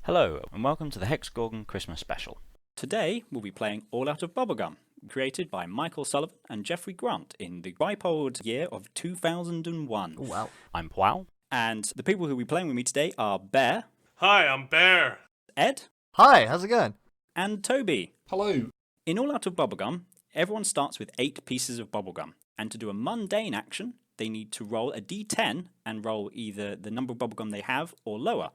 Hello, and welcome to the Hexagorgon Christmas Special. Today, we'll be playing All Outta Bubblegum, created by Michael Sullivan and Jeffrey Grant in the ripe old year of 2001. Oh, wow. I'm Pwal. And the people who will be playing with me today are Bear. Hi, I'm Bear. Ed. Hi, how's it going? And Toby. Hello. In All Outta Bubblegum, everyone starts with 8 pieces of bubblegum, and to do a mundane action, they need to roll a d10 and roll either the number of bubblegum they have or lower.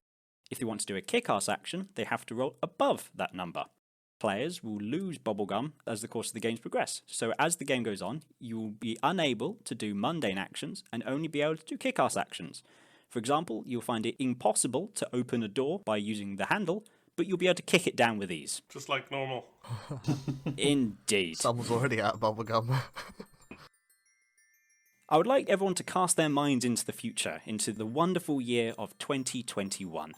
If they want to do a kick-ass action, they have to roll above that number. Players will lose bubblegum as the course of the games progress. So as the game goes on, you will be unable to do mundane actions and only be able to do kick-ass actions. For example, you'll find it impossible to open a door by using the handle, but you'll be able to kick it down with ease. Just like normal. Indeed. Someone's already out of bubblegum. I would like everyone to cast their minds into the future, into the wonderful year of 2021.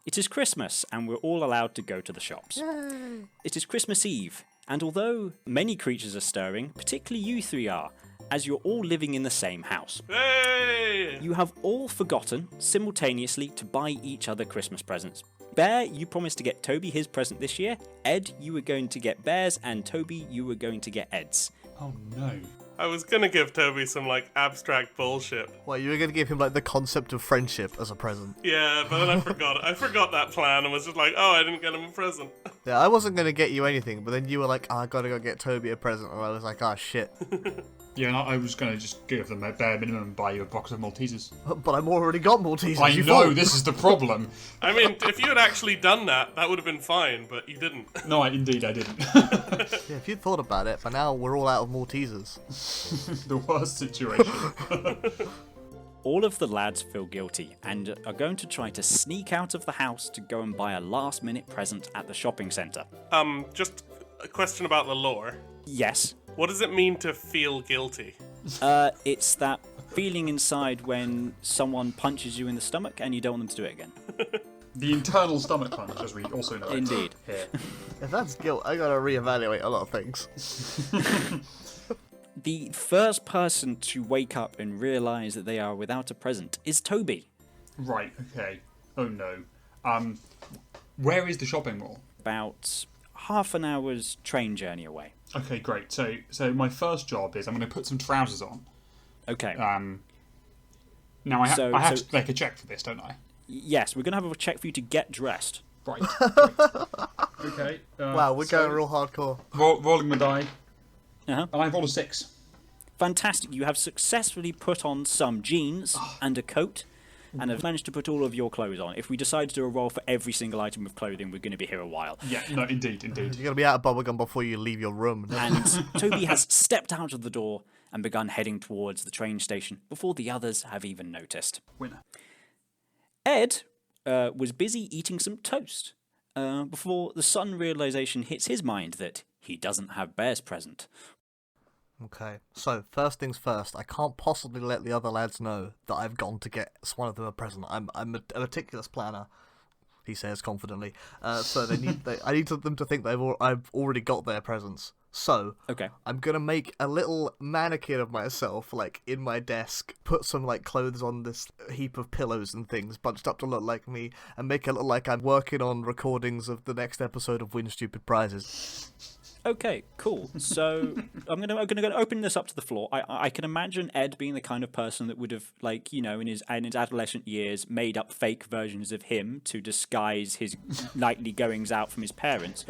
It is Christmas, and we're all allowed to go to the shops. Yay! It is Christmas Eve, and although many creatures are stirring, particularly you three are, as you're all living in the same house. Hey! You have all forgotten, simultaneously, to buy each other Christmas presents. Bear, you promised to get Toby his present this year. Ed, you were going to get Bear's, and Toby, you were going to get Ed's. Oh no. I was gonna give Toby some, abstract bullshit. Well, you were going to give him, the concept of friendship as a present. Yeah, but then I forgot. I forgot that plan and was just like, oh, I didn't get him a present. Yeah, I wasn't going to get you anything, but then you were like, I got to go get Toby a present, and I was like, oh, shit. Yeah, and I was going to just give them a bare minimum and buy you a box of Maltesers. But I've already got Maltesers. I you know, thought. this is the problem. I mean, if you had actually done that, that would have been fine, but you didn't. No, indeed I didn't. Yeah, if you'd thought about it, but now we're all out of Maltesers. The worst situation. All of the lads feel guilty and are going to try to sneak out of the house to go and buy a last-minute present at the shopping centre. Just a question about the lore. Yes, What does it mean to feel guilty? it's that feeling inside when someone punches you in the stomach and you don't want them to do it again. The internal stomach punch, as we also know it. Indeed. Here. If that's guilt, I got to reevaluate a lot of things. The first person to wake up and realise that they are without a present is Toby. Right, okay. Oh no. Where is the shopping mall? About half an hour's train journey away. Okay, great. So my first job is I'm going to put some trousers on. Okay. Now I have So- to make a check for this, don't I? Yes, we're going to have a check for you to get dressed. Right. Great. Okay. Wow, we're going real hardcore. Rolling my die. Uh-huh. And I rolled a 6. Fantastic. You have successfully put on some jeans and a coat and have managed to put all of your clothes on. If we decide to do a roll for every single item of clothing, we're going to be here a while. Yeah, no, indeed. You're going to be out of bubblegum before you leave your room. And Toby has stepped out of the door and begun heading towards the train station before the others have even noticed. Winner. Ed was busy eating some toast before the sudden realization hits his mind that he doesn't have Bear's present. Okay, so first things first, I can't possibly let the other lads know that I've gone to get one of them a present. I'm a meticulous planner, he says confidently. So I need them to think I've already got their presents. So Okay. I'm gonna make a little mannequin of myself, in my desk, put some clothes on this heap of pillows and things bunched up to look like me, and make it look like I'm working on recordings of the next episode of Win Stupid Prizes. Okay, cool. So I'm gonna open this up to the floor. I can imagine Ed being the kind of person that would have, in his adolescent years, made up fake versions of him to disguise his nightly goings out from his parents.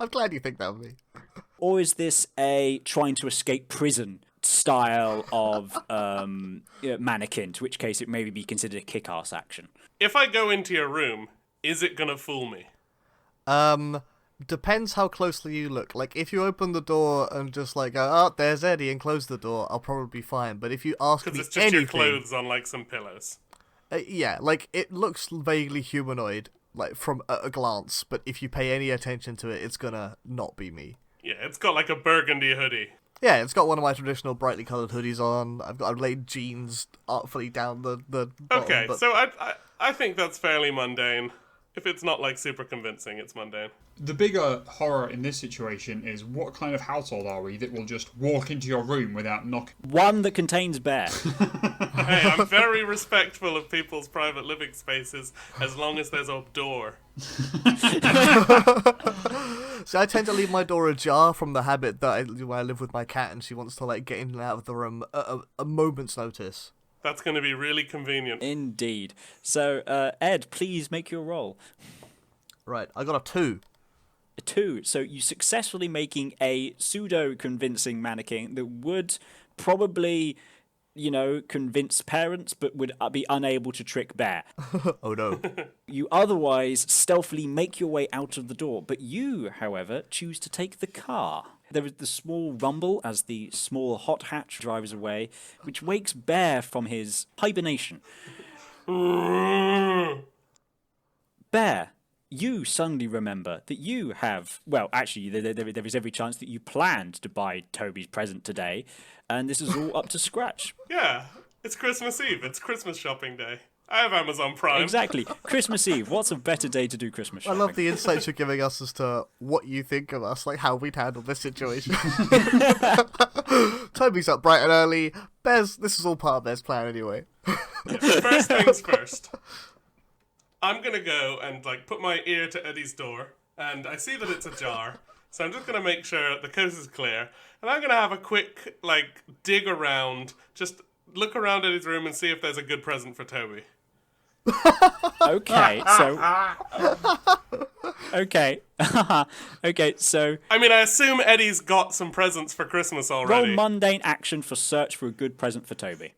I'm glad you think that of me. Or is this a trying to escape prison style of mannequin? To which case it may be considered a kick-ass action. If I go into your room, is it gonna fool me? Depends how closely you look. If you open the door and just go, oh, there's Eddie, and close the door, I'll probably be fine. But if you ask me Because it's just anything, your clothes on, some pillows. Yeah, it looks vaguely humanoid, from a glance. But if you pay any attention to it, it's gonna not be me. Yeah, it's got, a burgundy hoodie. Yeah, it's got one of my traditional brightly coloured hoodies on. I've laid jeans artfully down the bottom, Okay, but... so I think that's fairly mundane. If it's not like super convincing, it's mundane. The bigger horror in this situation is what kind of household are we that will just walk into your room without knocking? One that contains bear. Hey, I'm very respectful of people's private living spaces as long as there's a door. See, I tend to leave my door ajar from the habit that when I live with my cat and she wants to like get in and out of the room at a moment's notice. That's going to be really convenient. Indeed. So, Ed, please make your roll. Right, I got a 2. A 2. So you successfully making a pseudo-convincing mannequin that would probably, convince parents, but would be unable to trick Bear. Oh no. You otherwise stealthily make your way out of the door, but you, however, choose to take the car. There is the small rumble as the small hot hatch drives away, which wakes Bear from his hibernation. Bear, you suddenly remember that you have... Well, actually, there is every chance that you planned to buy Toby's present today, and this is all up to scratch. Yeah, it's Christmas Eve. It's Christmas shopping day. I have Amazon Prime. Exactly. Christmas Eve. What's a better day to do Christmas I shopping? love the insights you're giving us as to what you think of us, like how we'd handle this situation. Toby's up bright and early. This is all part of Bear's plan anyway. First things first. I'm going to go and put my ear to Eddie's door, and I see that it's ajar, so I'm just going to make sure the coast is clear, and I'm going to have a quick, dig around, just look around Eddie's room and see if there's a good present for Toby. Okay, so... Okay. Okay, so... I mean, I assume Eddie's got some presents for Christmas roll already. mundane action for search for a good present for Toby.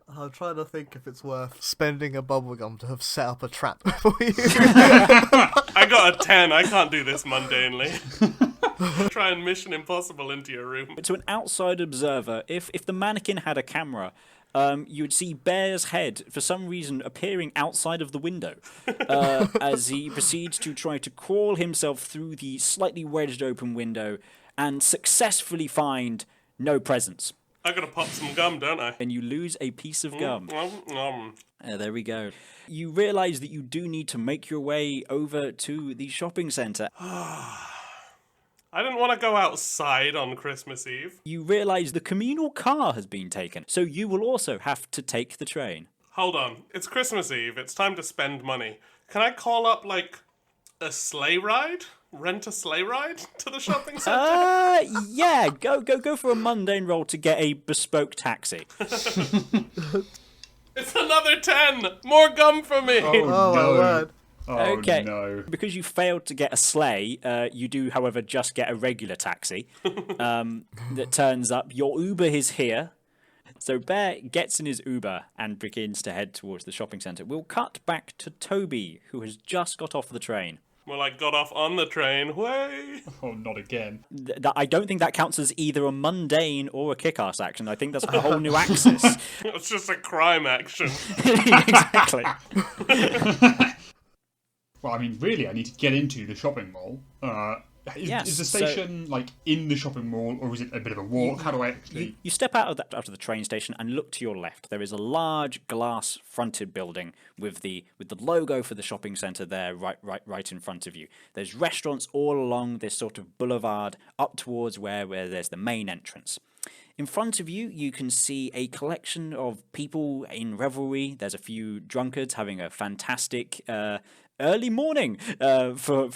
I'm trying to think if it's worth spending a bubblegum to have set up a trap for you. I got a 10. I can't do this mundanely. Try and Mission Impossible into your room. To an outside observer, if the mannequin had a camera, you would see Bear's head, for some reason, appearing outside of the window as he proceeds to try to crawl himself through the slightly wedged open window and successfully find no presents. I gotta pop some gum, don't I? And you lose a piece of gum. Nom. There we go. You realise that you do need to make your way over to the shopping centre. I didn't want to go outside on Christmas Eve. You realise the communal car has been taken, so you will also have to take the train. Hold on. It's Christmas Eve. It's time to spend money. Can I call up, a sleigh ride? Rent a sleigh ride to the shopping centre? Yeah, go for a mundane roll to get a bespoke taxi. It's another 10! More gum for me! Oh my word. Oh, Okay. no. Because you failed to get a sleigh, you do, however, just get a regular taxi that turns up. Your Uber is here. So Bear gets in his Uber and begins to head towards the shopping centre. We'll cut back to Toby, who has just got off the train. Well, got off on the train. Way! Oh, not again. I don't think that counts as either a mundane or a kick-ass action. I think that's a whole new axis. It's just a crime action. Exactly. Well, I mean, really, I need to get into the shopping mall. Is the station in the shopping mall, or is it a bit of a walk? How do I actually? You step out of the train station and look to your left. There is a large glass-fronted building with the logo for the shopping centre there, right in front of you. There's restaurants all along this sort of boulevard up towards where there's the main entrance. In front of you, you can see a collection of people in revelry. There's a few drunkards having a fantastic early morning for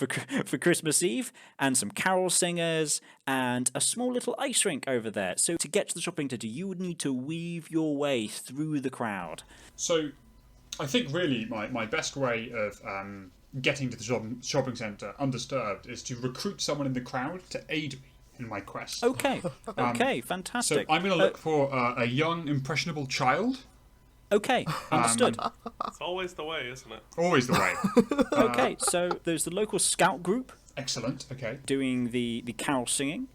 Christmas Eve, and some carol singers, and a small little ice rink over there. So to get to the shopping centre, you would need to weave your way through the crowd. So, I think really my best way of getting to the shopping centre undisturbed is to recruit someone in the crowd to aid me in my quest. Okay, fantastic. So I'm going to look for a young, impressionable child. Okay, understood. It's always the way, isn't it? Always the way. Okay, so there's the local scout group Excellent, okay. doing the carol singing.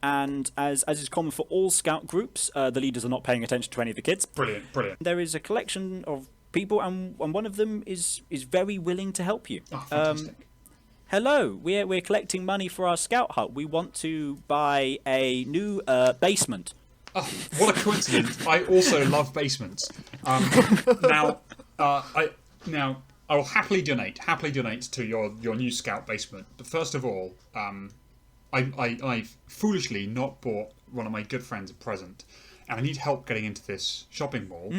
And as is common for all scout groups, the leaders are not paying attention to any of the kids. Brilliant. There is a collection of people, and one of them is very willing to help you. Oh, fantastic. Hello, we're collecting money for our scout hut. We want to buy a new basement. Oh, what a coincidence! I also love basements. I I will happily donate to your new scout basement. But first of all, I've foolishly not bought one of my good friends a present, and I need help getting into this shopping mall.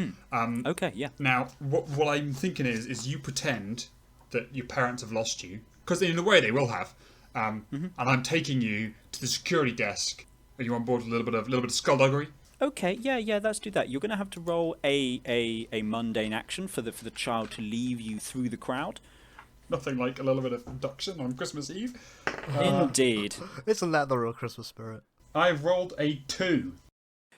Okay, yeah. Now, what I'm thinking is you pretend that your parents have lost you, because in a way they will have, and I'm taking you to the security desk. Are you on board with a little bit of skullduggery? Okay, yeah, let's do that. You're going to have to roll a mundane action for the child to leave you through the crowd. Nothing like a little bit of induction on Christmas Eve. Indeed. Isn't that the real Christmas spirit? I've rolled a 2.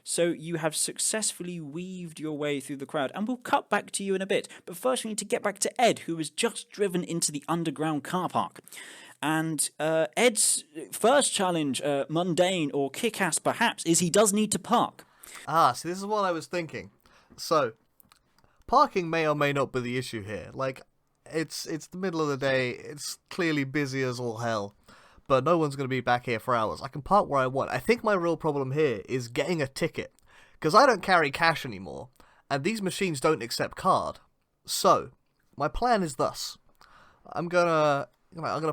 So you have successfully weaved your way through the crowd, and we'll cut back to you in a bit. But first we need to get back to Ed, who has just driven into the underground car park. And Ed's first challenge, mundane or kick-ass perhaps, is he does need to park. See, this is what I was thinking. So, parking may or may not be the issue here. Like, it's the middle of the day, it's clearly busy as all hell, but no one's going to be back here for hours. I can park where I want. I think my real problem here is getting a ticket, because I don't carry cash anymore, and these machines don't accept card. So, my plan is thus. I'm gonna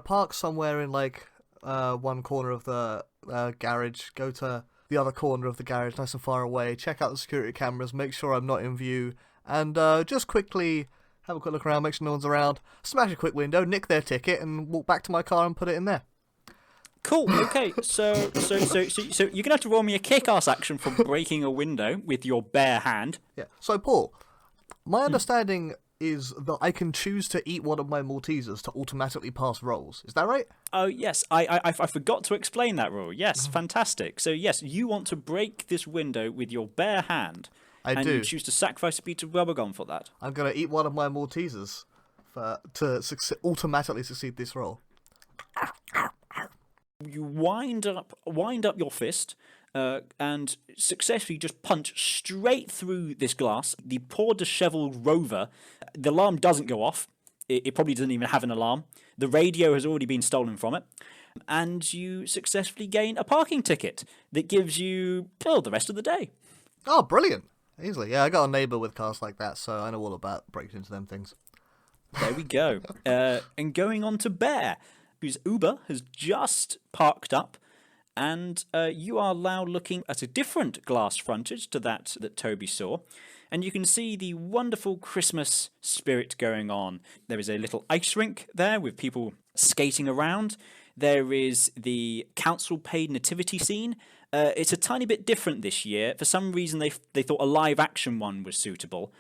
park somewhere in, like, one corner of the garage, go to the other corner of the garage, nice and far away, check out the security cameras, make sure I'm not in view, and just quickly have a quick look around, make sure no one's around, smash a quick window, nick their ticket, and walk back to my car and put it in there. Cool. Okay. So you're gonna have to roll me a kick-ass action for breaking a window with your bare hand. Yeah. So, Paul, my understanding is that I can choose to eat one of my Maltesers to automatically pass rolls. Is that right? Oh, yes. I forgot to explain that rule. Yes, fantastic. So, yes, you want to break this window with your bare hand. I do. You choose to sacrifice a piece of bubblegum for that. I'm going to eat one of my Maltesers to automatically succeed this roll. You wind up your fist and successfully just punch straight through this glass. The poor dishevelled rover, the alarm doesn't go off. It probably doesn't even have an alarm. The radio has already been stolen from it. And you successfully gain a parking ticket that gives you the rest of the day. Oh, brilliant. Easily. Yeah, I got a neighbour with cars like that, so I know all about breaking into them things. There we go. And going on to Bear, whose Uber has just parked up, and you are now looking at a different glass frontage to that Toby saw, and you can see the wonderful Christmas spirit going on. There is a little ice rink there with people skating around. There is the council-paid nativity scene. It's a tiny bit different this year. For some reason, they thought a live-action one was suitable.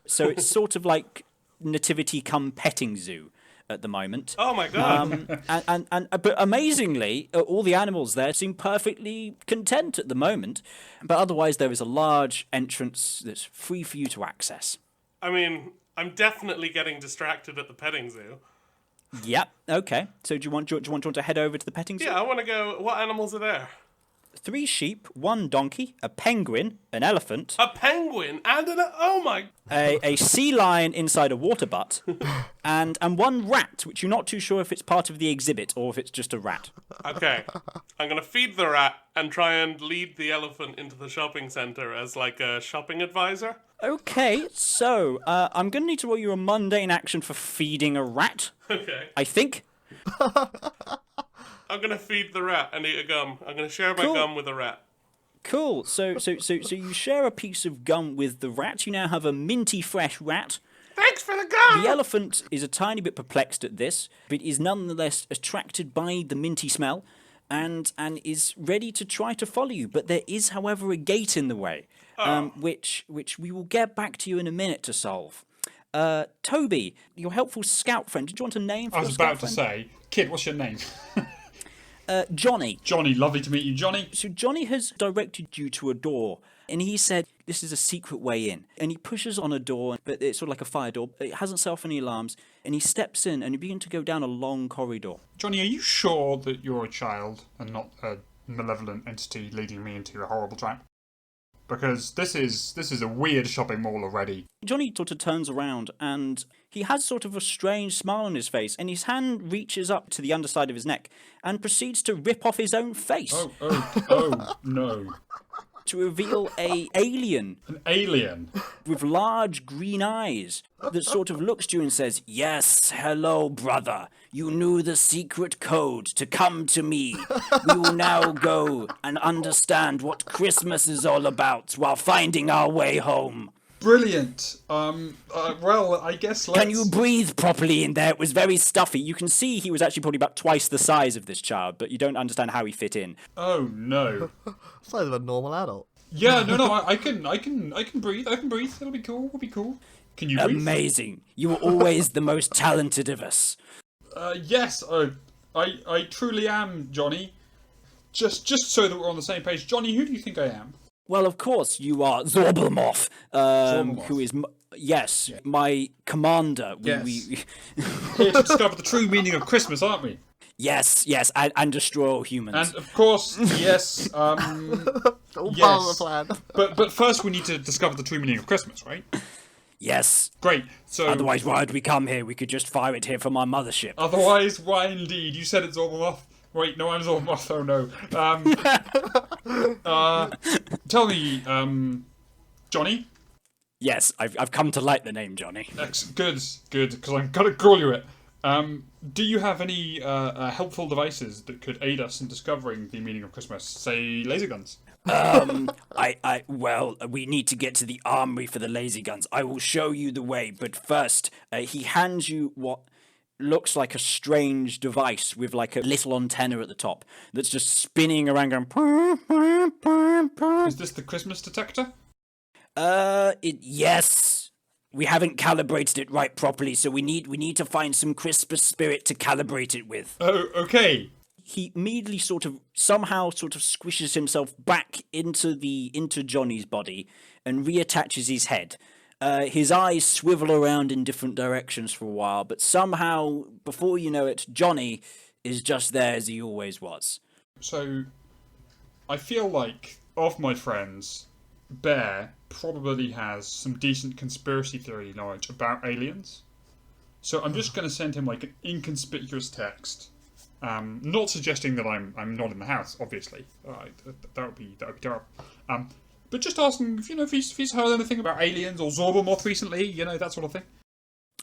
So it's sort of like nativity come petting zoo at the moment. Oh my god! But amazingly, all the animals there seem perfectly content at the moment. But otherwise, there is a large entrance that's free for you to access. I mean, I'm definitely getting distracted at the petting zoo. Yep. Okay. So do you want to head over to the petting zoo? Yeah, I want to go. What animals are there? 3 sheep, 1 donkey, a penguin, an elephant, A penguin and oh my! a sea lion inside a water butt, and 1 rat, which you're not too sure if it's part of the exhibit or if it's just a rat. Okay, I'm gonna feed the rat and try and lead the elephant into the shopping center as like a shopping advisor. Okay, so I'm going to need to roll you a mundane action for feeding a rat. Okay. I think. I'm gonna feed the rat and eat a gum. I'm gonna share my Cool. gum with the rat. Cool. So you share a piece of gum with the rat. You now have a minty fresh rat. Thanks for the gum! The elephant is a tiny bit perplexed at this, but is nonetheless attracted by the minty smell and is ready to try to follow you. But there is, however, a gate in the way, which we will get back to you in a minute to solve. Toby, your helpful scout friend, did you want a name for I your was scout about to friend? say, kid, what's your name? Johnny. Johnny, lovely to meet you, Johnny. So Johnny has directed you to a door, and he said this is a secret way in. And he pushes on a door, but it's sort of like a fire door. It hasn't set off any alarms, and he steps in, and you begin to go down a long corridor. Johnny, are you sure that you're a child and not a malevolent entity leading me into a horrible trap? Because this is a weird shopping mall already. Johnny sort of turns around, and he has sort of a strange smile on his face, and his hand reaches up to the underside of his neck and proceeds to rip off his own face. Oh, no. to reveal a alien An alien. with large green eyes that sort of looks to you and says, "Yes, hello, brother. You knew the secret code to come to me. We will now go and understand what Christmas is all about while finding our way home." Brilliant. Well, I guess let's... Can you breathe properly in there? It was very stuffy. You can see he was actually probably about twice the size of this child, but you don't understand how he fit in. Oh, no. Size of a normal adult. Yeah, no, I can breathe. I can breathe. It'll be cool. Can you breathe? Amazing. You were always the most talented of us. Yes. I truly am, Johnny. Just so that we're on the same page. Johnny, who do you think I am? Well, of course, you are Zorbelmoth, who is, my commander. Yes. Here to discover the true meaning of Christmas, aren't we? Yes, and destroy all humans. And of course, yes. All part of the Yes. plan. But first we need to discover the true meaning of Christmas, right? Yes. Great. So Otherwise, why would we come here? We could just fire it here from our mothership. otherwise, why indeed? You said it's Zorbamoth. Wait, no, I'm Zorbamoth. Oh no. Tell me, Johnny. Yes, I've come to like the name Johnny. Good, because I'm gonna call you it. Do you have any helpful devices that could aid us in discovering the meaning of Christmas? Say, laser guns. Well, we need to get to the armory for the laser guns. I will show you the way, but first, he hands you what looks like a strange device with like a little antenna at the top that's just spinning around going... Is this the Christmas detector? Yes. We haven't calibrated it right properly, so we need to find some Christmas spirit to calibrate it with. Oh, okay. He immediately somehow squishes himself back into Johnny's body and reattaches his head. His eyes swivel around in different directions for a while, but somehow, before you know it, Johnny is just there as he always was. So, I feel like, of my friends, Bear probably has some decent conspiracy theory knowledge about aliens. So I'm just going to send him like an inconspicuous text. Not suggesting that I'm not in the house, obviously. That would be terrible. But just asking if he's heard anything about aliens or Zorbamoth recently, that sort of thing.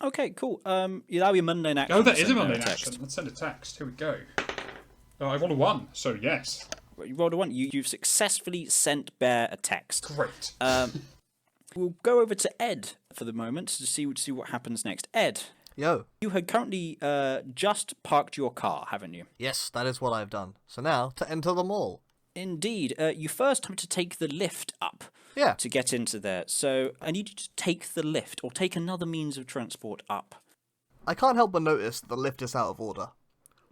Okay, cool. That'll be a mundane action. Oh, that is a mundane text. action. Let's send a text. Here we go. I rolled a 1, so yes. You rolled a 1. You've successfully sent Bear a text. Great. We'll go over to Ed for the moment to see what happens next. Ed, Yo. you had currently just parked your car, haven't you? Yes, that is what I've done. So now, to enter the mall. Indeed. You first have to take the lift up Yeah. to get into there. So I need you to take the lift or take another means of transport up. I can't help but notice the lift is out of order,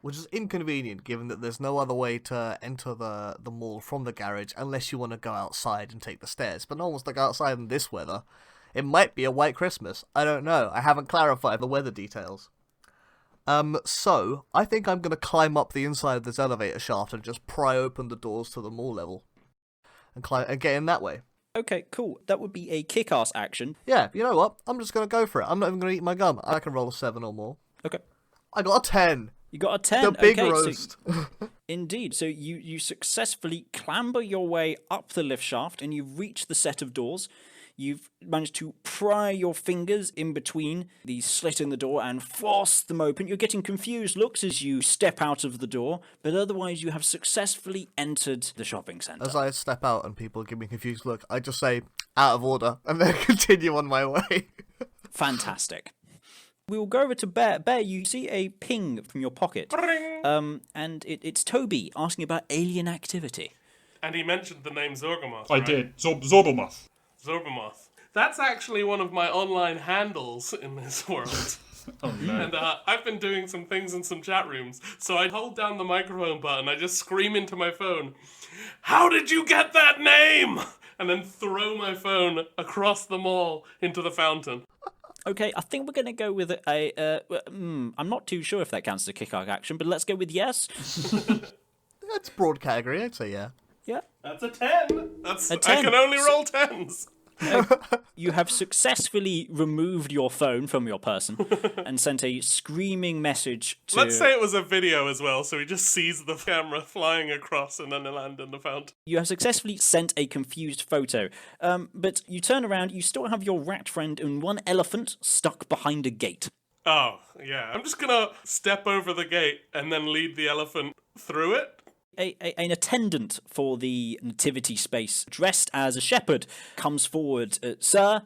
which is inconvenient given that there's no other way to enter the mall from the garage unless you want to go outside and take the stairs. But no one wants to go outside in this weather. It might be a white Christmas. I don't know. I haven't clarified the weather details. So, I think I'm going to climb up the inside of this elevator shaft and just pry open the doors to the mall level. And get in that way. Okay, cool. That would be a kick-ass action. Yeah, you know what? I'm just going to go for it. I'm not even going to eat my gum. I can roll a 7 or more. Okay. I got a 10! You got a 10. The big okay, roast. So, indeed. So you successfully clamber your way up the lift shaft and you reach the set of doors. You've managed to pry your fingers in between the slit in the door and force them open. You're getting confused looks as you step out of the door, but otherwise you have successfully entered the shopping centre. As I step out and people give me a confused look, I just say, out of order, and then continue on my way. Fantastic. We will go over to Bear. Bear, you see a ping from your pocket. And it's Toby asking about alien activity. And he mentioned the name Zorgamoth. I right? did. Zorbamoth. Zorbamoth. That's actually one of my online handles in this world. Oh no. And I've been doing some things in some chat rooms. So I hold down the microphone button, I just scream into my phone, "How did you get that name?" And then throw my phone across the mall into the fountain. Okay, I think we're going to go with I'm not too sure if that counts as a kick-ass action, but let's go with yes. That's broad category, I'd say, yeah. Yeah. That's a 10. A 10. I can only roll 10s. You have successfully removed your phone from your person and sent a screaming message to... Let's say it was a video as well, so he just sees the camera flying across and then they land in the fountain. You have successfully sent a confused photo, but you turn around, you still have your rat friend and one elephant stuck behind a gate. Oh, yeah. I'm just gonna step over the gate and then lead the elephant through it. An attendant for the nativity space, dressed as a shepherd, comes forward. Sir,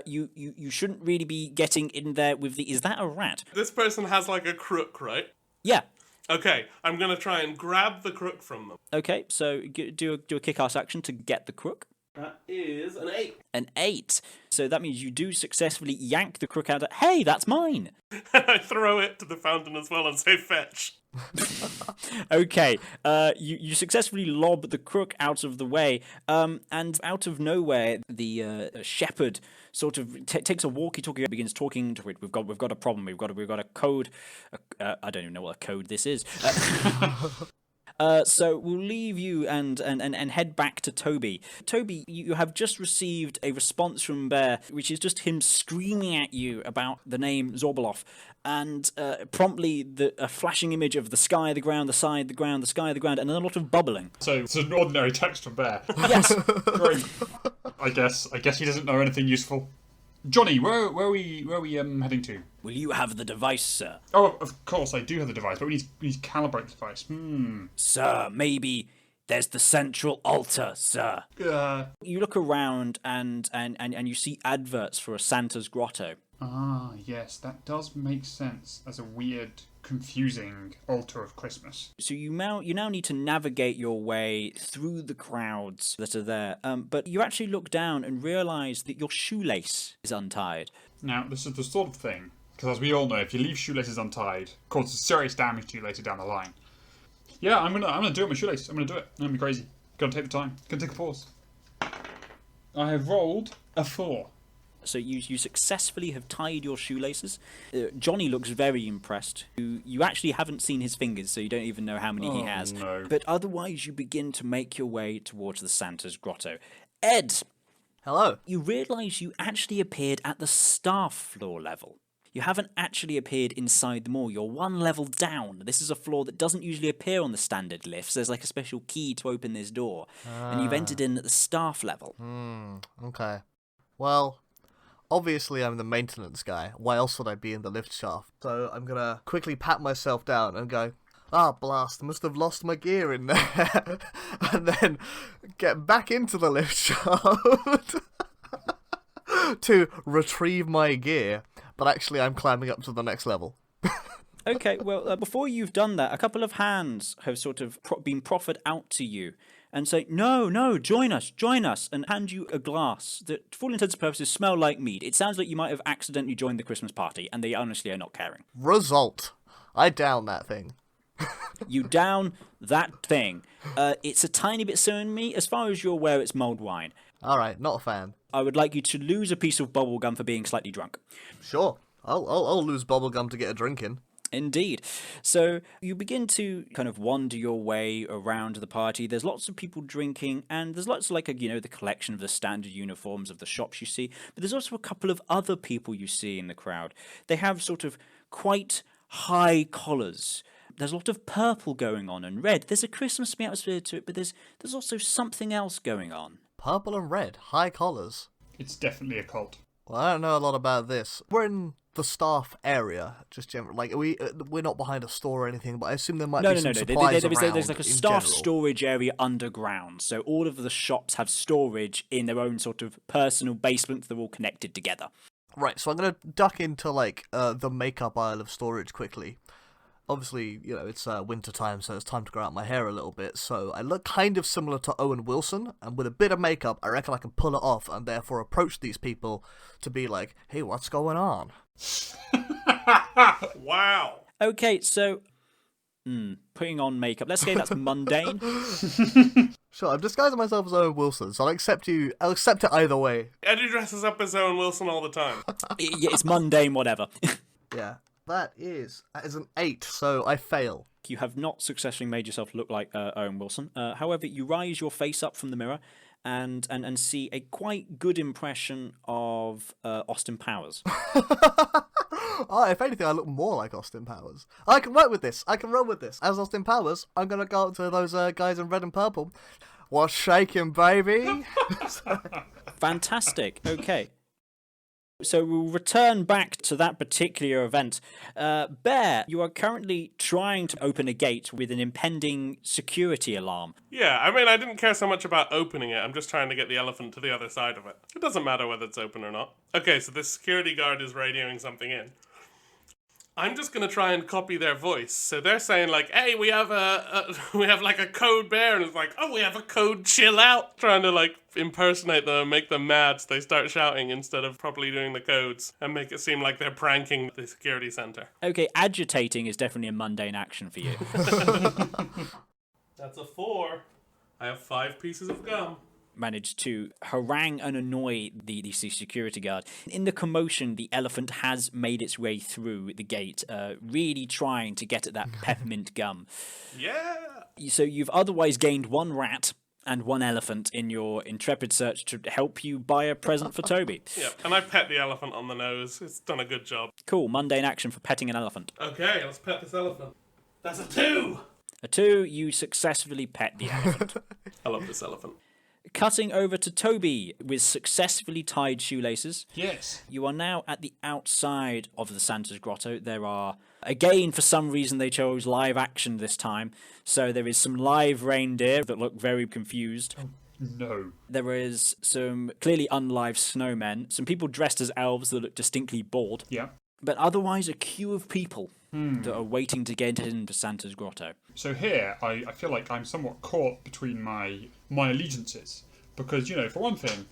you shouldn't really be getting in there with the... Is that a rat? This person has like a crook, right? Yeah. Okay, I'm gonna try and grab the crook from them. Okay, so do a kick-ass action to get the crook. That is an 8. An 8. So that means you do successfully yank the crook out of... Hey, that's mine! And I throw it to the fountain as well and say fetch. Okay, you successfully lob the crook out of the way, and out of nowhere, the shepherd sort of takes a walkie-talkie, begins talking to it. We've got a problem. We've got a code. I don't even know what a code this is. So we'll leave you and head back to Toby. Toby, you have just received a response from Bear, which is just him screaming at you about the name Zorbeloff, and promptly a flashing image of the sky, the ground, the side, the ground, the sky, the ground, and then a lot of bubbling. So it's an ordinary text from Bear. Yes. Great. I guess he doesn't know anything useful. Johnny, where are we heading to? Will you have the device, sir? Oh, of course, I do have the device, but we need to calibrate the device. Sir, maybe there's the central altar, sir. You look around and you see adverts for a Santa's grotto. Ah, yes, that does make sense as a weird, confusing altar of Christmas. So you now need to navigate your way through the crowds that are there, but you actually look down and realise that your shoelace is untied. Now, this is the sort of thing, because as we all know, if you leave shoelaces untied, it causes serious damage to you later down the line. Yeah, I'm gonna do it with my shoelace. I'm gonna do it. I'm gonna be crazy. Gotta take the time. Gotta take a pause. I have rolled a 4. So you successfully have tied your shoelaces. Johnny looks very impressed. You actually haven't seen his fingers, so you don't even know how many he has. No. But otherwise, you begin to make your way towards the Santa's grotto. Ed! Hello. You realise you actually appeared at the staff floor level. You haven't actually appeared inside the mall. You're one level down. This is a floor that doesn't usually appear on the standard lifts. There's like a special key to open this door. And you've entered in at the staff level. Okay. Well, obviously I'm the maintenance guy. Why else would I be in the lift shaft? So I'm gonna quickly pat myself down and go, blast, must have lost my gear in there. And then get back into the lift shaft to retrieve my gear. But actually I'm climbing up to the next level. Okay, well, before you've done that, a couple of hands have sort of been proffered out to you and say, no, join us, and hand you a glass that, for all intents and purposes, smell like mead. It sounds like you might have accidentally joined the Christmas party, and they honestly are not caring. Result. I down that thing. You down that thing. It's a tiny bit so in me. As far as you're aware, it's mulled wine. Alright, not a fan. I would like you to lose a piece of bubblegum for being slightly drunk. Sure. I'll lose bubblegum to get a drink in. Indeed. So you begin to kind of wander your way around the party. There's lots of people drinking, and there's lots of the collection of the standard uniforms of the shops you see. But there's also a couple of other people you see in the crowd. They have sort of quite high collars. There's a lot of purple going on and red. There's a Christmas atmosphere to it, but there's also something else going on. Purple and red, high collars. It's definitely a cult. Well, I don't know a lot about this. We're in the staff area, just generally. Like we're not behind a store or anything, but I assume there might be some supplies around. There's like a staff general. storage area underground. So all of the shops have storage in their own sort of personal basements. They're all connected together. Right. So I'm gonna duck into the makeup aisle of storage quickly. Obviously, it's winter time, so it's time to grow out my hair a little bit. So I look kind of similar to Owen Wilson, and with a bit of makeup, I reckon I can pull it off, and therefore approach these people to be like, "Hey, what's going on?" Wow. Okay, so putting on makeup. Let's say that's mundane. Sure, I'm disguising myself as Owen Wilson, so I'll accept it either way. Eddie dresses up as Owen Wilson all the time. Yeah, it's mundane, whatever. Yeah. That is an 8, so I fail. You have not successfully made yourself look like Owen Wilson. However, you rise your face up from the mirror, and see a quite good impression of Austin Powers. Oh, if anything, I look more like Austin Powers. I can work with this. I can run with this. As Austin Powers, I'm going to go up to those guys in red and purple. What's shaking, baby? Fantastic. Okay. So we'll return back to that particular event. Bear, you are currently trying to open a gate with an impending security alarm. Yeah, I mean, I didn't care so much about opening it. I'm just trying to get the elephant to the other side of it. It doesn't matter whether it's open or not. Okay, so this security guard is radioing something in. I'm just gonna try and copy their voice. So they're saying like, "Hey, we have we have like a code bear," and it's like, "Oh, we have a code chill out." Trying to like impersonate them and make them mad, so they start shouting instead of properly doing the codes and make it seem like they're pranking the security center. Okay, agitating is definitely a mundane action for you. That's a 4. I have 5 pieces of gum. Managed to harangue and annoy the security guard. In the commotion, the elephant has made its way through the gate, really trying to get at that peppermint gum. Yeah. So you've otherwise gained 1 rat and 1 elephant in your intrepid search to help you buy a present for Toby. Yep, and I pet the elephant on the nose. It's done a good job. Cool, mundane action for petting an elephant. Okay, let's pet this elephant. That's a 2! A 2, you successfully pet the elephant. I love this elephant. Cutting over to Toby with successfully tied shoelaces. Yes. You are now at the outside of the Santa's Grotto. There are, again, for some reason they chose live action this time. So there is some live reindeer that look very confused. No. There is some clearly unlive snowmen. Some people dressed as elves that look distinctly bored. Yeah. But otherwise a queue of people that are waiting to get into Santa's Grotto. So here, I feel like I'm somewhat caught between my allegiances. Because, you know, for one thing,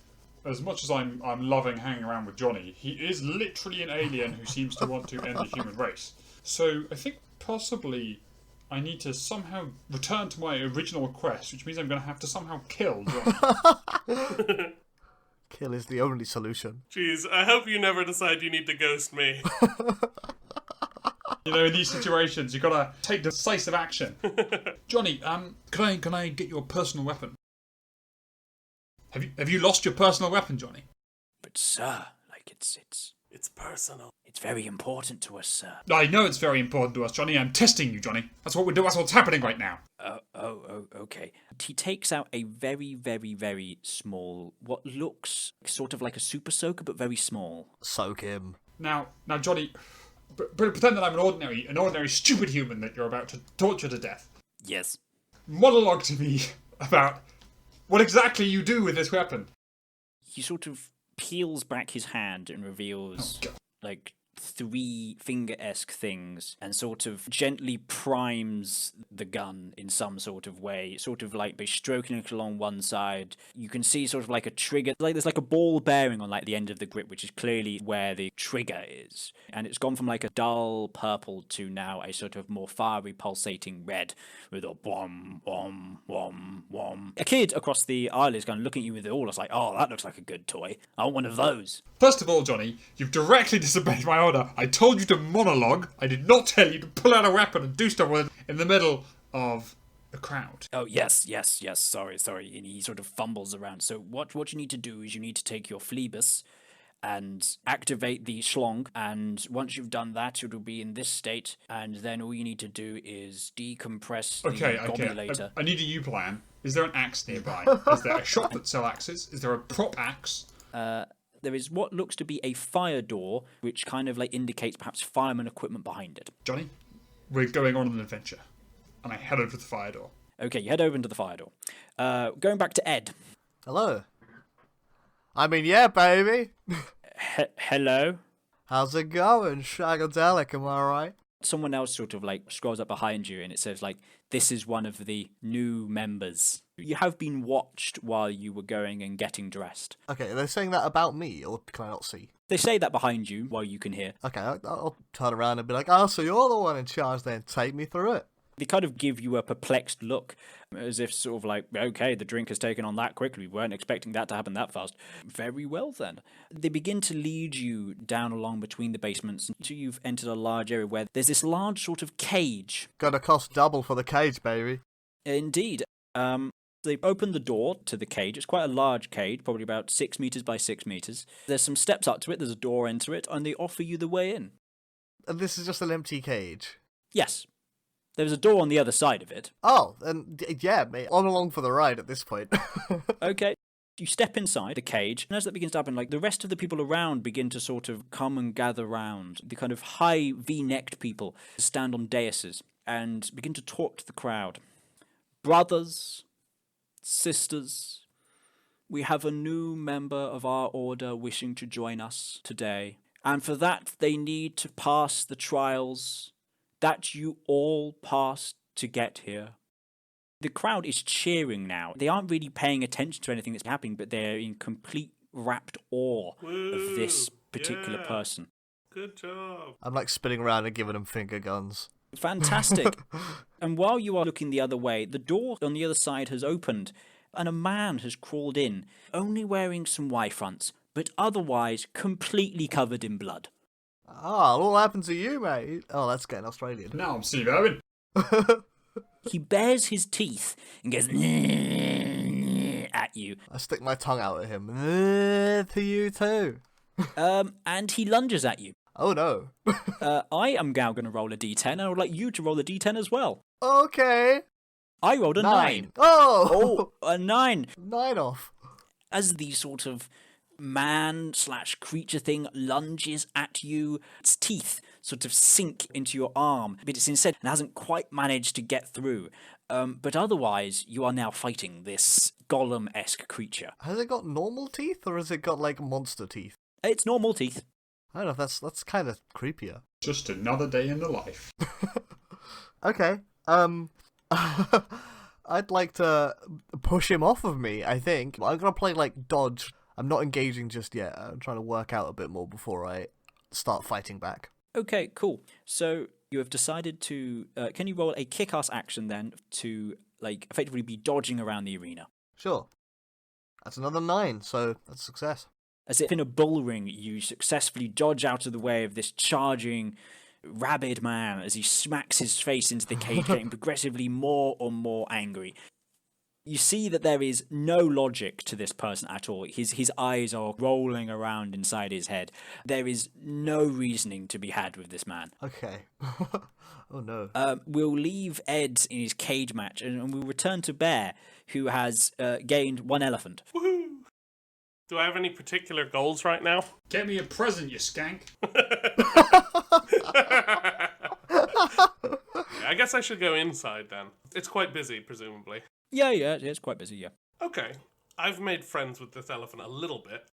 as much as I'm loving hanging around with Johnny, he is literally an alien who seems to want to end the human race. So I think possibly I need to somehow return to my original quest, which means I'm going to have to somehow kill Johnny. Kill is the only solution. Jeez, I hope you never decide you need to ghost me. You know, in these situations, you've got to take decisive action. Johnny, can I get your personal weapon? Have you lost your personal weapon, Johnny? But sir, like it's It's personal. it's very important to us, sir. I know it's very important to us, Johnny. I'm testing you, Johnny. That's what we're doing. That's what's happening right now. Okay. He takes out a very, very, very small, what looks sort of like a super soaker, but very small. Soak him. Now, Johnny, pretend that I'm an ordinary stupid human that you're about to torture to death. Yes. Monologue to me about what exactly you do with this weapon. He sort of peels back his hand and reveals, like, 3 finger-esque things and sort of gently primes the gun in some sort of way, sort of like by stroking it along one side. You can see sort of like a trigger, like there's like a ball bearing on like the end of the grip, which is clearly where the trigger is. And it's gone from like a dull purple to now a sort of more fiery pulsating red with a wom, wom, wom, wom. A kid across the aisle is kind of looking at you with it all. It's like, oh, that looks like a good toy. I want one of those. First of all, Johnny, you've directly disobeyed my order. I told you to monologue. I did not tell you to pull out a weapon and do stuff with it in the middle of a crowd. Oh, yes, sorry. And he sort of fumbles around. So what you need to do is you need to take your Phlebus and activate the schlong, and once you've done that, it'll be in this state, and then all you need to do is decompress the gobulator. I need a U plan. Is there an axe nearby? Is there a shop that sells axes? Is there a prop axe? There is what looks to be a fire door, which kind of like indicates perhaps fireman equipment behind it. Johnny, we're going on an adventure. And I head over to the fire door. Okay, you head over into the fire door. Going back to Ed. Hello. I mean, yeah, baby. Hello? How's it going, Shagadelic, am I right? Someone else sort of like scrolls up behind you and it says like, this is one of the new members. You have been watched while you were going and getting dressed. Okay, are they saying that about me, or can I not see? They say that behind you while you can hear. Okay, I'll turn around and be like, oh, so you're the one in charge then, take me through it. They kind of give you a perplexed look, as if sort of like, okay, the drink has taken on that quickly. We weren't expecting that to happen that fast. Very well then. They begin to lead you down along between the basements until you've entered a large area where there's this large sort of cage. Gonna cost double for the cage, baby. Indeed. They open the door to the cage. It's quite a large cage, probably about 6 meters by 6 meters. There's some steps up to it. There's a door into it, and they offer you the way in. And this is just an empty cage. Yes. There's a door on the other side of it. Oh, and yeah, mate, I'm along for the ride at this point. Okay. You step inside the cage, and as that begins to happen, like the rest of the people around begin to sort of come and gather round. The kind of high V-necked people stand on daises and begin to talk to the crowd. Brothers, sisters, we have a new member of our order wishing to join us today. And for that, they need to pass the trials that you all passed to get here. The crowd is cheering now. They aren't really paying attention to anything that's happening, but they're in complete rapt awe of this particular person. Good job. I'm like spinning around and giving them finger guns. Fantastic. And while you are looking the other way, the door on the other side has opened, and a man has crawled in, only wearing some Y-fronts, but otherwise completely covered in blood. Ah, what happened to you, mate? Oh, that's getting Australian. Now I'm Steve Irwin. He bares his teeth and goes at you. I stick my tongue out at him. To you too. And he lunges at you. Oh no. I am now going to roll a d10, and I would like you to roll a d10 as well. Okay. I rolled a 9. Oh! Oh, a 9. 9 off. As the sort of man/creature thing lunges at you, its teeth sort of sink into your arm, but it's instead and hasn't quite managed to get through. But otherwise, you are now fighting this golem-esque creature. Has it got normal teeth, or has it got like monster teeth? It's normal teeth. I don't know if that's kind of creepier. Just another day in the life. Okay. I'd like to push him off of me, I think. I'm gonna play like dodge. I'm not engaging just yet. I'm trying to work out a bit more before I start fighting back. Okay, cool. So you have decided to... can you roll a kick-ass action then to like effectively be dodging around the arena? Sure. That's another 9, so that's a success. As if in a bull ring, you successfully dodge out of the way of this charging, rabid man as he smacks his face into the cage, getting progressively more and more angry. You see that there is no logic to this person at all. His eyes are rolling around inside his head. There is no reasoning to be had with this man. Okay. Oh no. We'll leave Ed in his cage match, and we'll return to Bear, who has gained 1 elephant. Woohoo! Do I have any particular goals right now? Get me a present, you skank. I guess I should go inside then. It's quite busy, presumably. Yeah, it's quite busy, yeah. Okay. I've made friends with this elephant a little bit.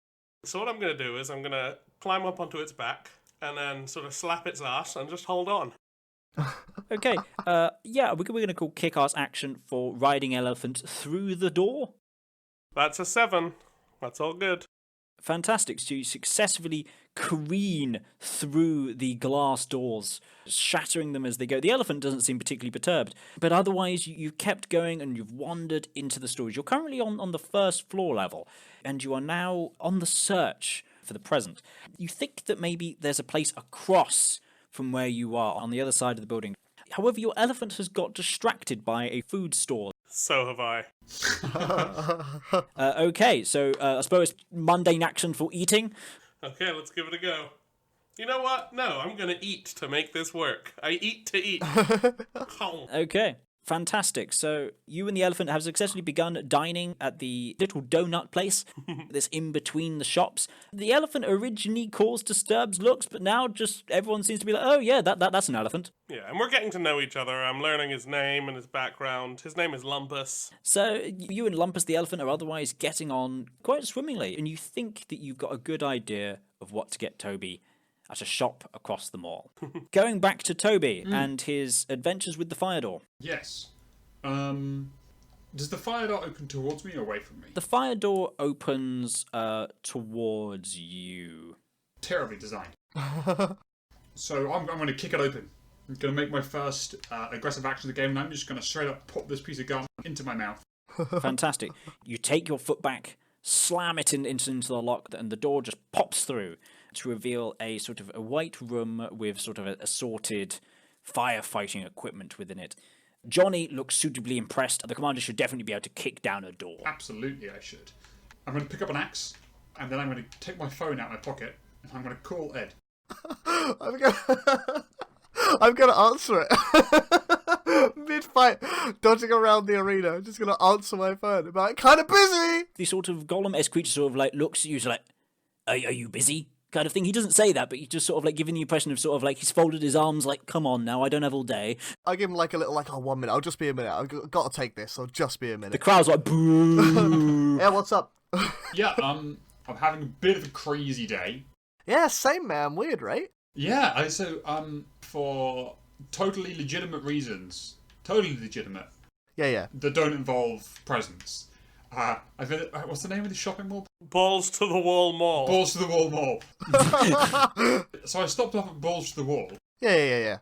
So what I'm going to do is I'm going to climb up onto its back and then sort of slap its ass and just hold on. Okay, yeah, we're going to call kick-ass action for riding elephant through the door. That's a 7. That's all good. Fantastic. So you successfully careen through the glass doors, shattering them as they go. The elephant doesn't seem particularly perturbed, but otherwise you've kept going and you've wandered into the storage. You're currently on the first floor level, and you are now on the search for the present. You think that maybe there's a place across from where you are on the other side of the building. However, your elephant has got distracted by a food store. So have I. Okay, so I suppose mundane action for eating. Okay, let's give it a go. You know what? No, I'm going to eat to make this work. I eat to eat. Okay, fantastic. So you and the elephant have successfully begun dining at the little donut place that's in between the shops. The elephant originally caused disturbed looks, but now just everyone seems to be like, oh yeah, that's an elephant. Yeah, and we're getting to know each other. I'm learning his name and his background. His name is Lumpus. So you and Lumpus the elephant are otherwise getting on quite swimmingly, and you think that you've got a good idea of what to get Toby at a shop across the mall. Going back to Toby and his adventures with the fire door. Yes. Does the fire door open towards me or away from me? The fire door opens towards you. Terribly designed. So I'm going to kick it open. I'm going to make my first aggressive action of the game, and I'm just going to straight up pop this piece of gum into my mouth. Fantastic. You take your foot back, slam it into the lock, and the door just pops through to reveal a sort of a white room with sort of assorted firefighting equipment within it. Johnny looks suitably impressed. The commander should definitely be able to kick down a door. Absolutely, I should. I'm going to pick up an axe, and then I'm going to take my phone out of my pocket, and I'm going to call Ed. I'm gonna answer it. Mid-fight, dodging around the arena. I'm just gonna answer my phone. I'm like, kind of busy. The sort of golem-esque creature sort of like looks at you, like, are you busy? Kind of thing. He doesn't say that, but he's just sort of like giving the impression of sort of like he's folded his arms, like, come on now, I don't have all day. I give him like a little, like, 1 minute. I'll just be a minute. I've got to take this. I'll just be a minute. The crowd's like, boo. Yeah, what's up? Yeah, I'm having a bit of a crazy day. Yeah, same man. Weird, right? Yeah, for totally legitimate reasons, totally legitimate, Yeah. that don't involve presents. What's the name of the shopping mall? Balls to the wall mall. Balls to the Wall Mall. So I stopped off at Balls to the Wall. Yeah.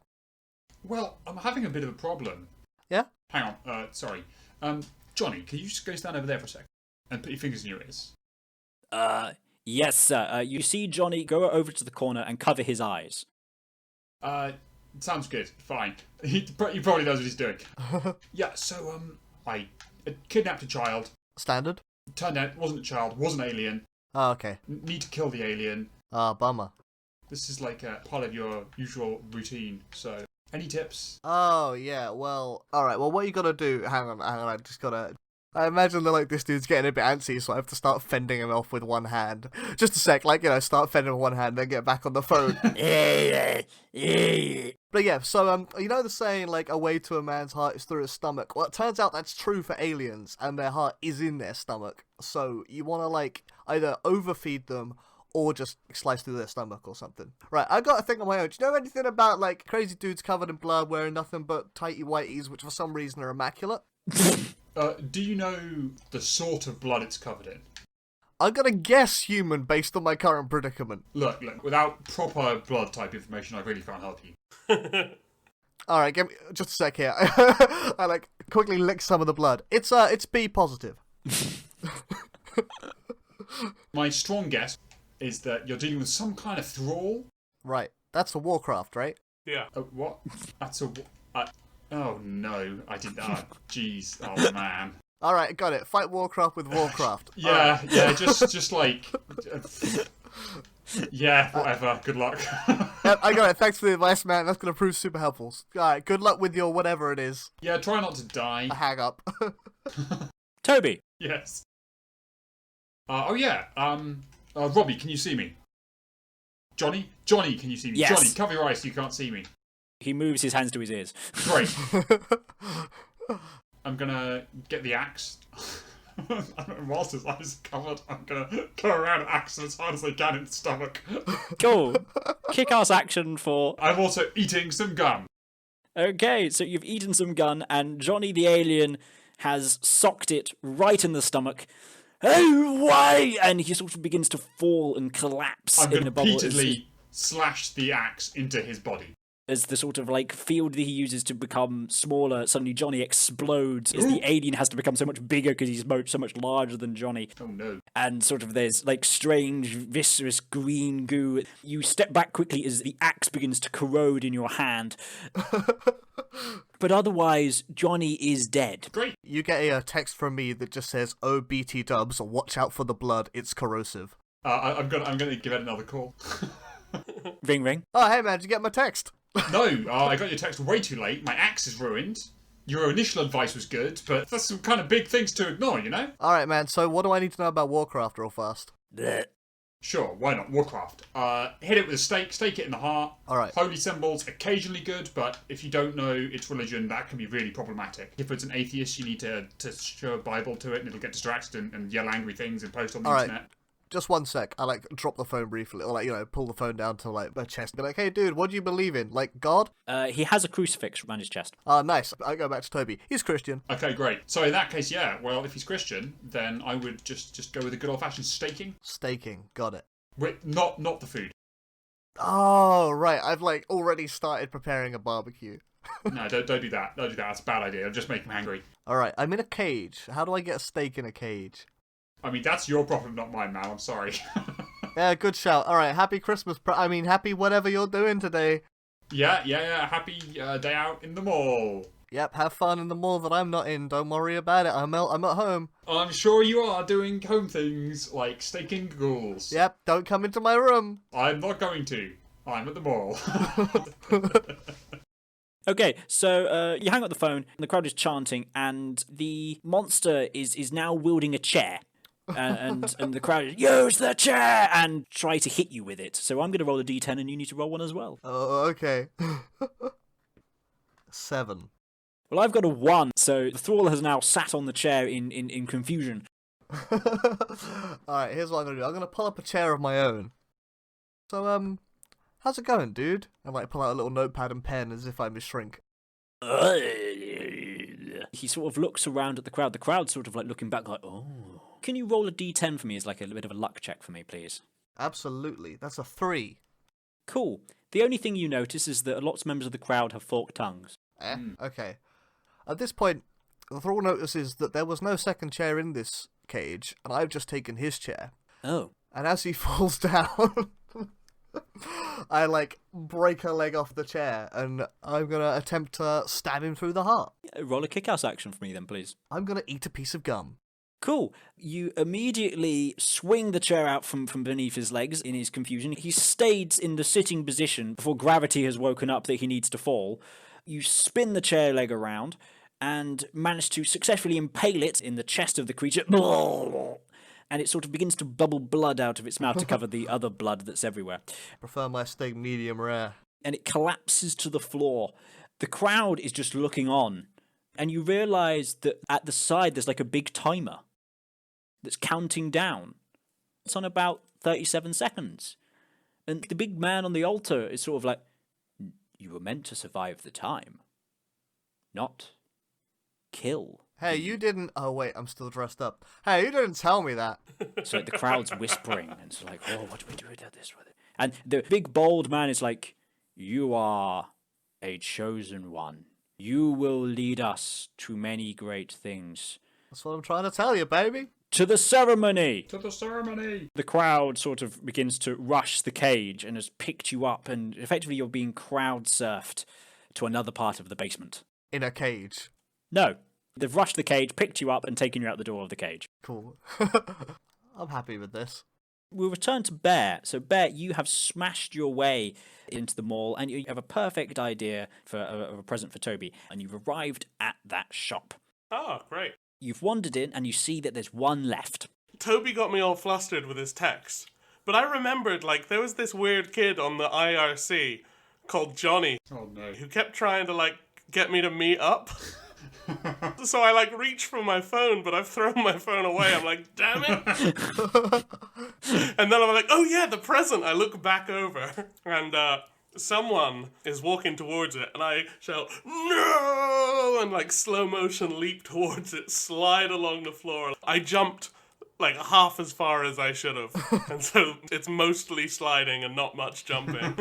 Well, I'm having a bit of a problem. Yeah? Hang on, sorry. Johnny, can you just go stand over there for a second and put your fingers in your ears? Yes, sir. You see Johnny go over to the corner and cover his eyes. Sounds good. Fine. He probably knows what he's doing. Yeah. So I kidnapped a child. Standard? Turned out it wasn't a child. Was an alien. Oh, okay. Need to kill the alien. Bummer. This is like a part of your usual routine. So, any tips? Oh, yeah, well, alright, well, what you gotta do, hang on, I imagine that, like, this dude's getting a bit antsy, so I have to start fending him off with one hand. Just a sec, like, start fending with one hand, then get back on the phone. But yeah, so, you know the saying, like, a way to a man's heart is through his stomach? Well, it turns out that's true for aliens, and their heart is in their stomach. So, you wanna, like, either overfeed them, or just slice through their stomach or something. Right, I got a thing on my own. Do you know anything about, like, crazy dudes covered in blood wearing nothing but tighty whities, which for some reason are immaculate? Do you know the sort of blood it's covered in? I'm gonna guess human based on my current predicament. Look, without proper blood type information, I really can't help you. Alright, give me just a sec here. I, like, quickly lick some of the blood. It's B positive. My strong guess is that you're dealing with some kind of thrall. Right, that's for Warcraft, right? Yeah. What? That's a... oh, no. I didn't... Oh, jeez. Oh, man. Alright, got it. Fight Warcraft with Warcraft. Yeah, just like... yeah, whatever. Good luck. Yep, I got it. Thanks for the advice, man. That's gonna prove super helpful. Alright, good luck with your whatever it is. Yeah, try not to die. Hang up. Toby. Yes. Oh, yeah. Robbie, can you see me? Johnny, can you see me? Yes. Johnny, cover your eyes so you can't see me. He moves his hands to his ears. Great. I'm gonna get the axe. And whilst his eyes are covered, I'm gonna go around and axe him as hard as I can in the stomach. Cool. Kick-ass action for... I'm also eating some gum. Okay, so you've eaten some gun, and Johnny the alien has socked it right in the stomach. Oh, why? And he sort of begins to fall and collapse I'm in gonna a bubble repeatedly slash the axe into his body. as the sort of like field that he uses to become smaller. Suddenly Johnny explodes as the alien has to become so much bigger because he's so much larger than Johnny. Oh no. And sort of there's like strange viscerous green goo. You step back quickly as the axe begins to corrode in your hand. But otherwise, Johnny is dead. Great. You get a text from me that just says, "Oh, BT dubs, watch out for the blood. It's corrosive." I'm gonna give it another call. Ring ring. Oh, hey man, did you get my text? No, I got your text way too late. My axe is ruined. Your initial advice was good, but that's some kind of big things to ignore, you know? Alright man, so what do I need to know about Warcraft real fast? Blech. Sure, why not? Warcraft. Hit it with a stake it in the heart. Alright. Holy symbols, occasionally good, but if you don't know its religion, that can be really problematic. If it's an atheist, you need to show a Bible to it, and it'll get distracted and yell angry things and post on the internet. Just one sec. I drop the phone briefly, or pull the phone down to my chest. Be like, hey dude, what do you believe in? Like God? He has a crucifix around his chest. Nice. I go back to Toby. He's Christian. Okay, great. So in that case, yeah, well, if he's Christian, then I would just go with a good old-fashioned staking. Staking. Got it. Wait, not the food. Oh, right. I've already started preparing a barbecue. No, don't do that. Don't do that. That's a bad idea. It'll just make him angry. Alright, I'm in a cage. How do I get a steak in a cage? I mean, that's your problem, not mine, man. I'm sorry. Yeah, good shout. Alright, happy Christmas. Happy whatever you're doing today. Yeah. Happy day out in the mall. Yep, have fun in the mall that I'm not in. Don't worry about it. I'm at home. I'm sure you are doing home things like staking ghouls. Yep, don't come into my room. I'm not going to. I'm at the mall. Okay, so you hang up the phone, and the crowd is chanting, and the monster is now wielding a chair. And the crowd is, use the chair! And try to hit you with it. So I'm going to roll a d10, and you need to roll one as well. Oh, okay. 7. Well, I've got a 1, so the thrall has now sat on the chair in confusion. Alright, here's what I'm gonna do. I'm gonna pull up a chair of my own. So, how's it going, dude? I might pull out a little notepad and pen as if I'm a shrink. He sort of looks around at the crowd. The crowd's sort of like looking back like, oh. Can you roll a d10 for me as like a bit of a luck check for me, please? Absolutely. That's a 3. Cool. The only thing you notice is that lots of members of the crowd have forked tongues. Okay. At this point, the thrall notices that there was no second chair in this cage, and I've just taken his chair. Oh. And as he falls down, I, break a leg off the chair, and I'm gonna attempt to stab him through the heart. Roll a kick-ass action for me then, please. I'm gonna eat a piece of gum. Cool. You immediately swing the chair out from beneath his legs in his confusion. He stays in the sitting position before gravity has woken up that he needs to fall. You spin the chair leg around and manage to successfully impale it in the chest of the creature. And it sort of begins to bubble blood out of its mouth to cover the other blood that's everywhere. Prefer my steak medium rare. And it collapses to the floor. The crowd is just looking on. And you realise that at the side there's like a big timer that's counting down. It's on about 37 seconds. And the big man on the altar is sort of like, you were meant to survive the time, not kill. Hey, you didn't... Oh, wait, I'm still dressed up. Hey, you didn't tell me that. So the crowd's whispering, and it's like, oh, what do we do with this? And the big bold man is like, you are a chosen one. You will lead us to many great things. That's what I'm trying to tell you, baby. To the ceremony! To the ceremony! The crowd sort of begins to rush the cage and has picked you up, and effectively you're being crowd surfed to another part of the basement. In a cage. No. They've rushed the cage, picked you up, and taken you out the door of the cage. Cool. I'm happy with this. We'll return to Bear. So, Bear, you have smashed your way into the mall, and you have a perfect idea for a present for Toby, and you've arrived at that shop. Oh, great. You've wandered in, and you see that there's one left. Toby got me all flustered with his text. But I remembered, there was this weird kid on the IRC called Johnny. Oh, no. Who kept trying to, get me to meet up. So I, reach for my phone, but I've thrown my phone away. I'm like, damn it. And then I'm like, oh, yeah, the present. I look back over, and someone is walking towards it, and I shout, no! And, slow motion leap towards it, slide along the floor. I jumped, half as far as I should have. And so it's mostly sliding and not much jumping.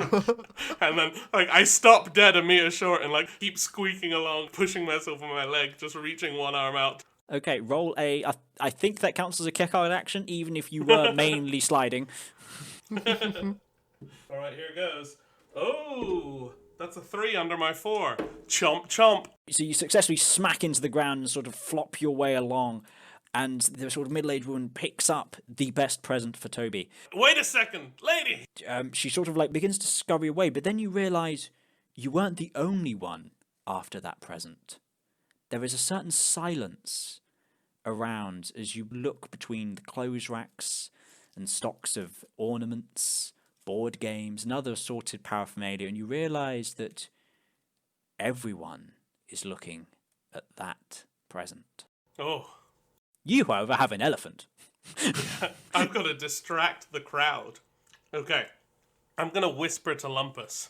And then, I stop dead a meter short and, keep squeaking along, pushing myself on my leg, just reaching one arm out. Okay, roll a... I think that counts as a kick-out action, even if you were mainly sliding. All right, here goes. Oh, that's a 3 under my 4. Chomp, chomp. So you successfully smack into the ground and sort of flop your way along, and the sort of middle-aged woman picks up the best present for Toby. Wait a second, lady! She sort of begins to scurry away, but then you realise you weren't the only one after that present. There is a certain silence around as you look between the clothes racks and stocks of ornaments, board games, and other assorted paraphernalia, and you realise that everyone is looking at that present. Oh. You, however, have an elephant. I've got to distract the crowd. Okay. I'm going to whisper to Lumpus.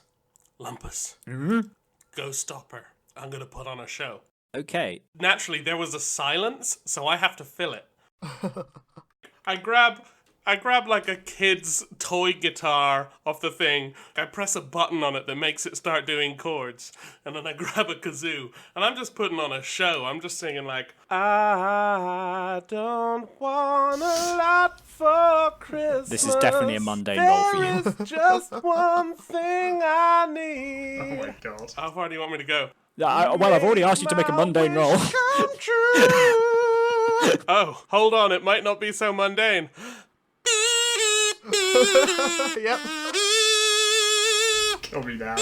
Lumpus. Mm-hmm. Go stop her. I'm going to put on a show. Okay. Naturally, there was a silence, so I have to fill it. I grab a kid's toy guitar off the thing. I press a button on it that makes it start doing chords. And then I grab a kazoo. And I'm just putting on a show. I'm just singing I don't want a lot for Christmas. This is definitely a mundane role for you. There is just one thing I need. Oh my god. How far do you want me to go? I've already asked you to make a mundane roll. Oh, hold on, it might not be so mundane. Yep. Kill me now.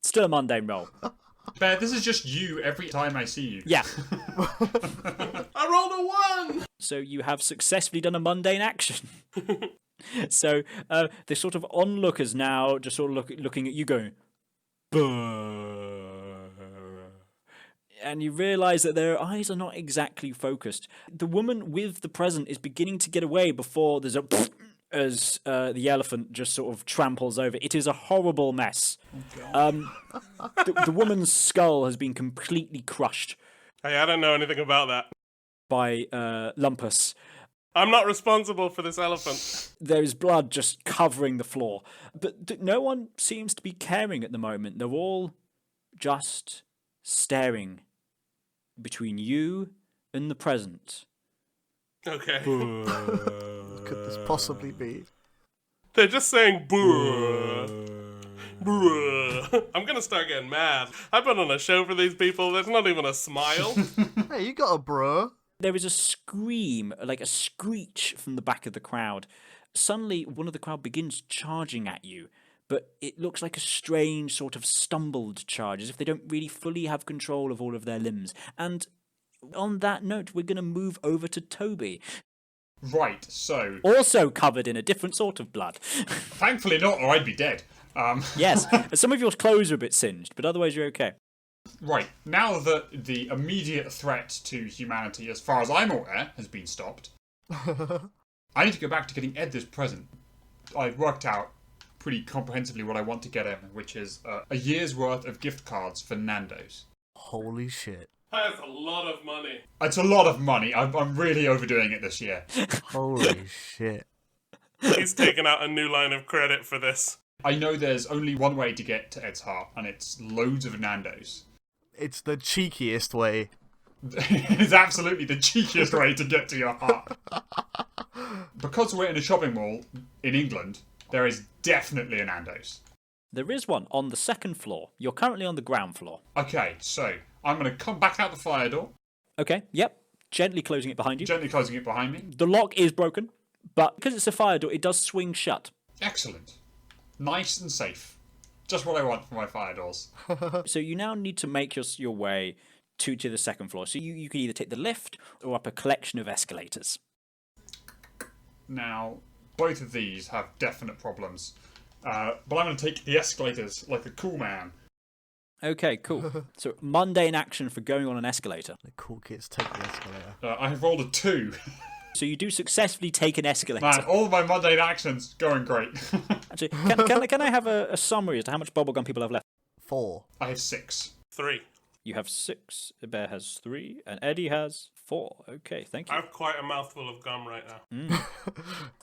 Still a mundane roll. Bear, this is just you every time I see you. Yeah. I rolled a 1! So you have successfully done a mundane action. So the sort of onlookers now just sort of looking at you going, "Brr." And you realise that their eyes are not exactly focused. The woman with the present is beginning to get away before there's a as the elephant just sort of tramples over. It is a horrible mess. The woman's skull has been completely crushed Hey, I don't know anything about that. by Lumpus. I'm not responsible for this elephant. There's blood just covering the floor. But no one seems to be caring at the moment. They're all just staring between you and the present. Okay. What could this possibly be? They're just saying boo. I'm gonna start getting mad. I put on a show for these people. There's not even a smile. Hey, you got a bro. There is a scream, like a screech from the back of the crowd. Suddenly, one of the crowd begins charging at you, but it looks like a strange sort of stumbled charge, as if they don't really fully have control of all of their limbs. And on that note, we're going to move over to Toby, Right, so also covered in a different sort of blood. thankfully not, or I'd be dead. Yes, some of your clothes are a bit singed, but otherwise you're okay. Right, now that the immediate threat to humanity, as far as I'm aware, has been stopped, I need to go back to getting Ed this present. I've worked out pretty comprehensively what I want to get him, which is a year's worth of gift cards for Nando's. Holy shit. That's a lot of money. It's a lot of money. I'm really overdoing it this year. Holy shit. He's taken out a new line of credit for this. I know there's only one way to get to Ed's heart, and it's loads of Nando's. It's the cheekiest way. It's absolutely the cheekiest way to get to your heart. Because we're in a shopping mall in England, there is definitely a Nando's. There is one on the second floor. You're currently on the ground floor. Okay, so I'm going to come back out the fire door, Okay, yep. Gently closing it behind you. gently closing it behind me. The lock is broken, but because it's a fire door, it does swing shut. Excellent. Nice and safe. Just what I want for my fire doors. So you now need to make your way to the second floor. So you can either take the lift or up a collection of escalators. Now, both of these have definite problems. But I'm going to take the escalators like a cool man. Okay, cool. So mundane action for going on an escalator. The cool kids take the escalator. I have rolled a 2. So you do successfully take an escalator. Man, all of my mundane actions going great. Actually, can I have a summary as to how much bubblegum people have left? 4. I have 6. 3. You have 6, the bear has 3, and Eddie has 4. Okay, thank I you. have quite a mouthful of gum right now.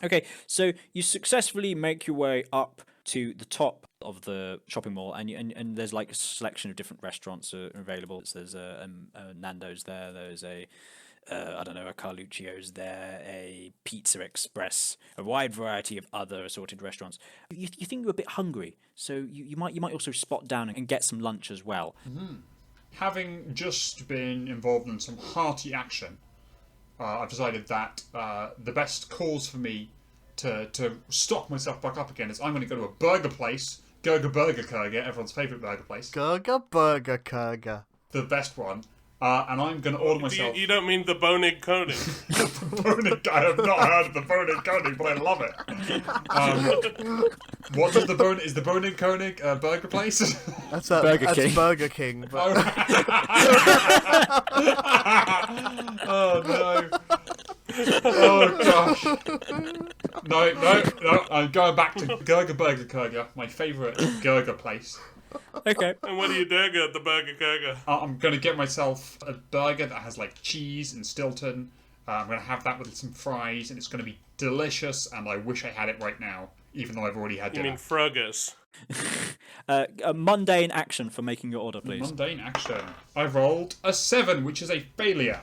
Okay, so you successfully make your way up to the top of the shopping mall, and there's like a selection of different restaurants are available. So there's a Nando's there, there's a I don't know, a Carluccio's there, a Pizza Express, a wide variety of other assorted restaurants. You think you're a bit hungry, so you might also spot down and get some lunch as well. Having just been involved in some hearty action, I've decided that the best cause for me to stock myself back up again is I'm going to go to a burger place, Gurga Burger Kurger, everyone's favourite burger place, Gurga Burger Kurger. the best one, and I'm going to order myself... You don't mean the Bonig Konig? The Bonig... I have not heard of the Bonig Konig, but I love it. What is the Bonig... Is the Bonig Konig a burger place? That's Burger King. Burger King. But... Oh, no. Oh, gosh. No. I'm going back to Gurga Burger Kurger, my favourite Gurga place. Okay. And what do you do at the Burger Kurger? I'm going to get myself a burger that has like cheese and Stilton. I'm going to have that with some fries, and it's going to be delicious, and I wish I had it right now, even though I've already had You dinner. mean Frogger's? A mundane action for making your order, please. Mundane action. I rolled a 7, which is a failure.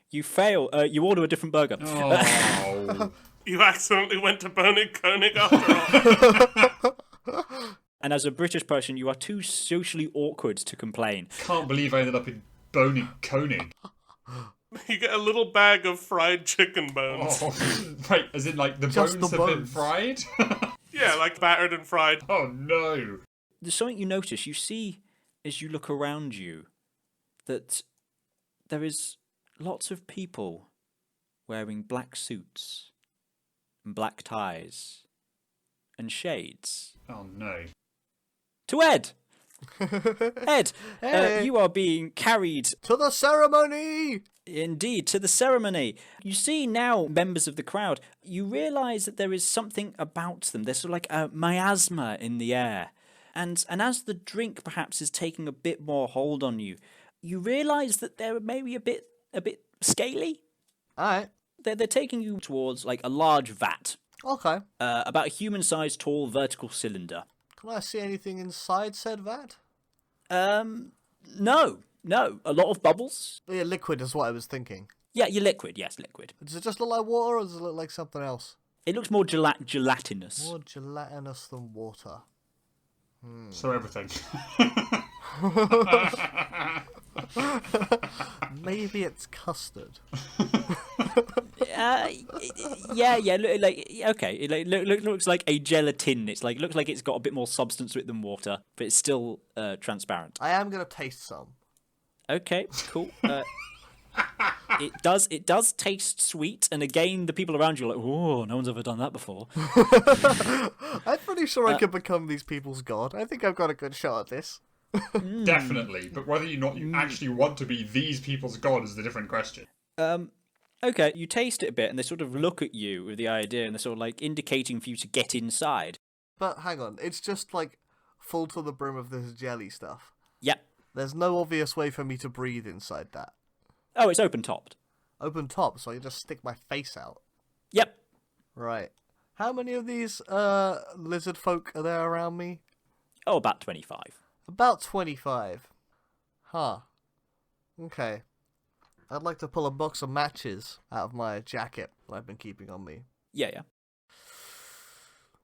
You fail. You order a different burger. Oh. You accidentally went to Bonig Konig after all. And as a British person, you are too socially awkward to complain. Can't believe I ended up in Bony Koenig. You get a little bag of fried chicken bones. Oh, right, as in like the Just bones the have been bones. fried? Yeah, like battered and fried. Oh no. There's something you notice. You see, as you look around you, that there is lots of people wearing black suits and black ties and shades. Oh no. To Ed! Ed, Hey. you are being carried To the ceremony! indeed to the ceremony. You see now members of the crowd, you realise that there is something about them. There's sort of like a miasma in the air. And as the drink perhaps is taking a bit more hold on you, you realise that they're maybe a bit scaly. Alright. They're taking you towards like a large vat, Okay. about a human-sized tall vertical cylinder. Can I see anything inside said vat? No, a lot of bubbles. Yeah, liquid is what I was thinking. Yeah, you're liquid. Yes, liquid. Does it just look like water or does it look like something else? It looks more gelatinous. More gelatinous than water. So everything. Maybe it's custard. Yeah. Okay. It looks like a gelatin. It's like looks like it's got a bit more substance to it than water, but it's still transparent. I am going to taste some. Okay, cool. It does taste sweet, and again, the people around you are like, "Oh, no one's ever done that before." I'm pretty sure I could become these people's god. I think I've got a good shot at this. Definitely. But whether you actually want to be these people's god is the different question. Okay, you taste it a bit, and they sort of look at you with the idea, and they're sort of like indicating for you to get inside. But hang on, it's just like full to the brim of this jelly stuff. Yep. There's no obvious way for me to breathe inside that. Oh, it's open topped. Open top, so I just stick my face out. Yep. Right. How many of these lizard folk are there around me? Oh, about 25. About 25. Huh. Okay. I'd like to pull a box of matches out of my jacket that I've been keeping on me. Yeah.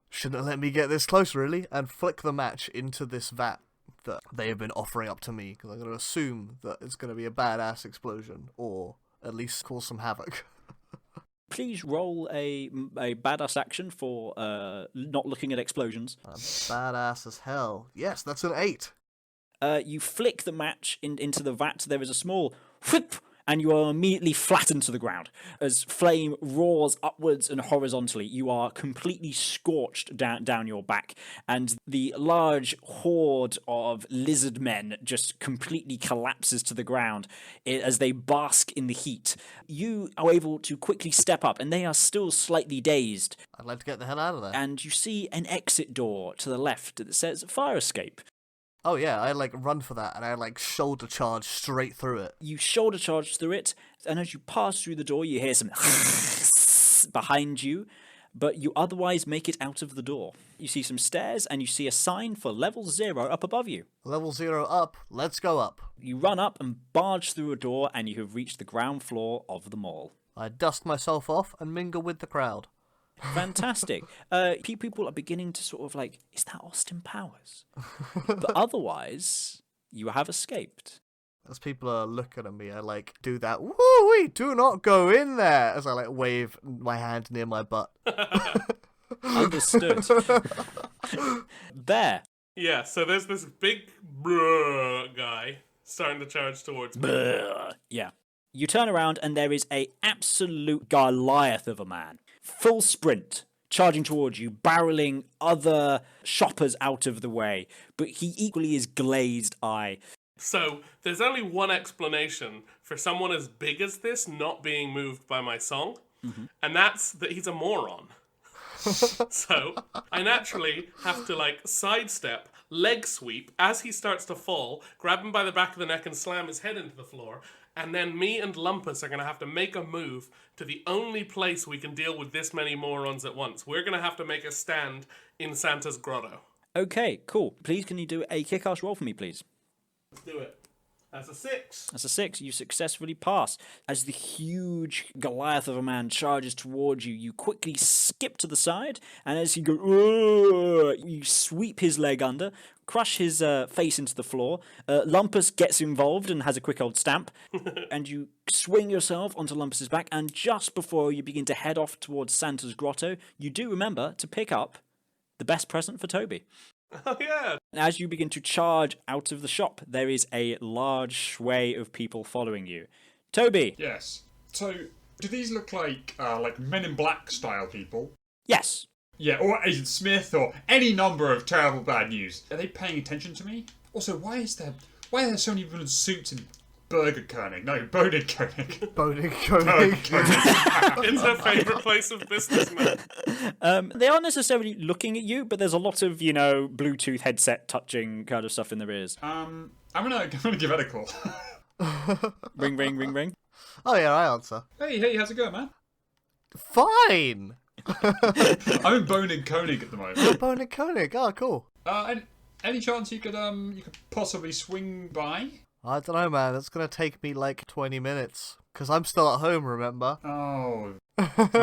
Shouldn't have let me get this close, really, and flick the match into this vat that they have been offering up to me, because I'm going to assume that it's going to be a badass explosion, or at least cause some havoc. Please roll a badass action for not looking at explosions. I'm badass as hell. Yes, that's an 8. You flick the match into the vat. There is a small whip, and you are immediately flattened to the ground. As flame roars upwards and horizontally, you are completely scorched down your back, and the large horde of lizard men just completely collapses to the ground as they bask in the heat. You are able to quickly step up, and they are still slightly dazed, I'd like to get the hell out of there. and you see an exit door to the left that says fire escape. Oh yeah, I run for that, and I shoulder charge straight through it. You shoulder charge through it, and as you pass through the door, you hear some behind you, but you otherwise make it out of the door. You see some stairs, and you see a sign for level 0 up above you. Level 0 up, let's go up. You run up and barge through a door, and you have reached the ground floor of the mall. I dust myself off and mingle with the crowd. Fantastic. People are beginning to sort of is that Austin Powers? But otherwise, you have escaped. As people are looking at me, I do that, woo-wee, do not go in there, as I wave my hand near my butt. Understood. There. Yeah, so there's this big bruh guy starting to charge towards me. Yeah. You turn around and there is a absolute Goliath of a man. Full sprint, charging towards you, barreling other shoppers out of the way. But he equally is glazed eye. So there's only one explanation for someone as big as this not being moved by my song, and that's that he's a moron. So I naturally have to sidestep, leg sweep as he starts to fall, grab him by the back of the neck and slam his head into the floor. And then me and Lumpus are going to have to make a move to the only place we can deal with this many morons at once. We're going to have to make a stand in Santa's grotto. Okay, cool. Please, can you do a kick-ass roll for me, please? Let's do it. That's a 6. That's a 6. You successfully pass. As the huge Goliath of a man charges towards you, you quickly skip to the side, and as you go, "Ugh," you sweep his leg under, crush his face into the floor. Lumpus gets involved and has a quick old stamp, and you swing yourself onto Lumpus's back, and just before you begin to head off towards Santa's grotto, you do remember to pick up the best present for Toby. Oh, yeah. As you begin to charge out of the shop, there is a large sway of people following you. Toby! Yes. So, do these look like Men in Black style people? Yes. Yeah, or Agent Smith, or any number of terrible bad news. Are they paying attention to me? Also, why are there so many people in suits in Burgerkönig? No, Bodenkönig. Boning. It's her favourite place of business, man. They aren't necessarily looking at you, but there's a lot of, Bluetooth headset touching kind of stuff in their ears. I'm gonna give Ed a call. Ring, ring, ring, ring. Oh yeah, I answer. Hey, how's it going, man? Fine. I'm in Bodenkönig at the moment. Boning Koenig. Oh, cool. Any chance you could possibly swing by? I don't know, man. It's gonna take me like 20 minutes because I'm still at home. Remember? Oh,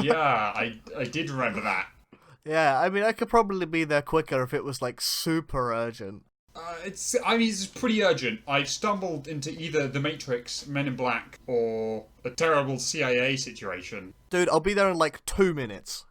yeah, I did remember that. Yeah, I mean, I could probably be there quicker if it was like super urgent. It's pretty urgent. I've stumbled into either The Matrix, Men in Black, or a terrible CIA situation. Dude, I'll be there in like 2 minutes.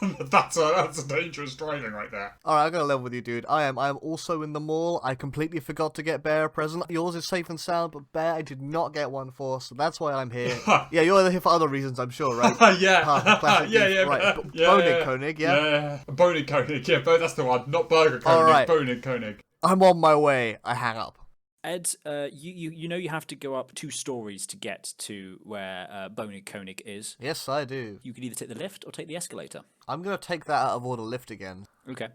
That's a dangerous driving right there. Alright, I'm gonna level with you, dude. I am also in the mall. I completely forgot to get Bear a present. Yours is safe and sound, but Bear I did not get one for, so that's why I'm here. Yeah, you're here for other reasons, I'm sure, right? Yeah. Classic Yeah, beef. yeah. Right. Yeah, Bodenkönig, yeah? Yeah. Bodenkönig, yeah, that's the one. Not Burgerkönig, Alright. Bodenkönig. I'm on my way. I hang up. Ed, you have to go up 2 stories to get to where Bodenkönig is. Yes, I do. You can either take the lift or take the escalator. I'm gonna take that out of order lift again. Okay.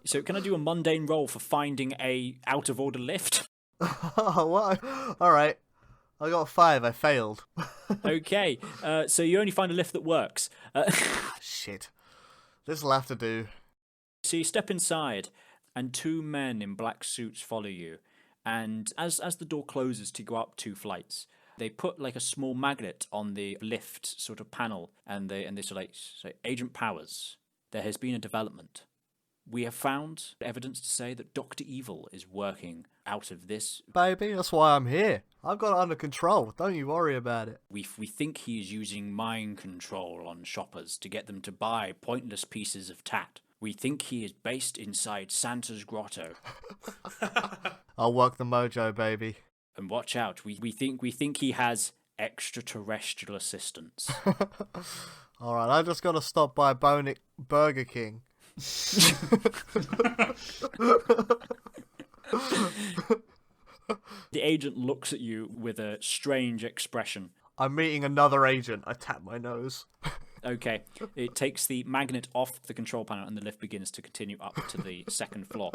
So can I do a mundane roll for finding a out of order lift? What? Alright. I got 5. I failed. Okay. So you only find a lift that works. Shit. This'll have to do. So you step inside, and 2 men in black suits follow you. And as the door closes to go up 2 flights, they put like a small magnet on the lift sort of panel, and they say, Agent Powers, there has been a development. We have found evidence to say that Dr. Evil is working out of this. Baby, that's why I'm here. I've got it under control. Don't you worry about it. We think he is using mind control on shoppers to get them to buy pointless pieces of tat. We think he is based inside Santa's grotto. I'll work the mojo, baby. And watch out, we think he has extraterrestrial assistance. Alright, I just gotta stop by Burger King. The agent looks at you with a strange expression. I'm meeting another agent. I tap my nose. Okay, it takes the magnet off the control panel and the lift begins to continue up to the 2nd floor.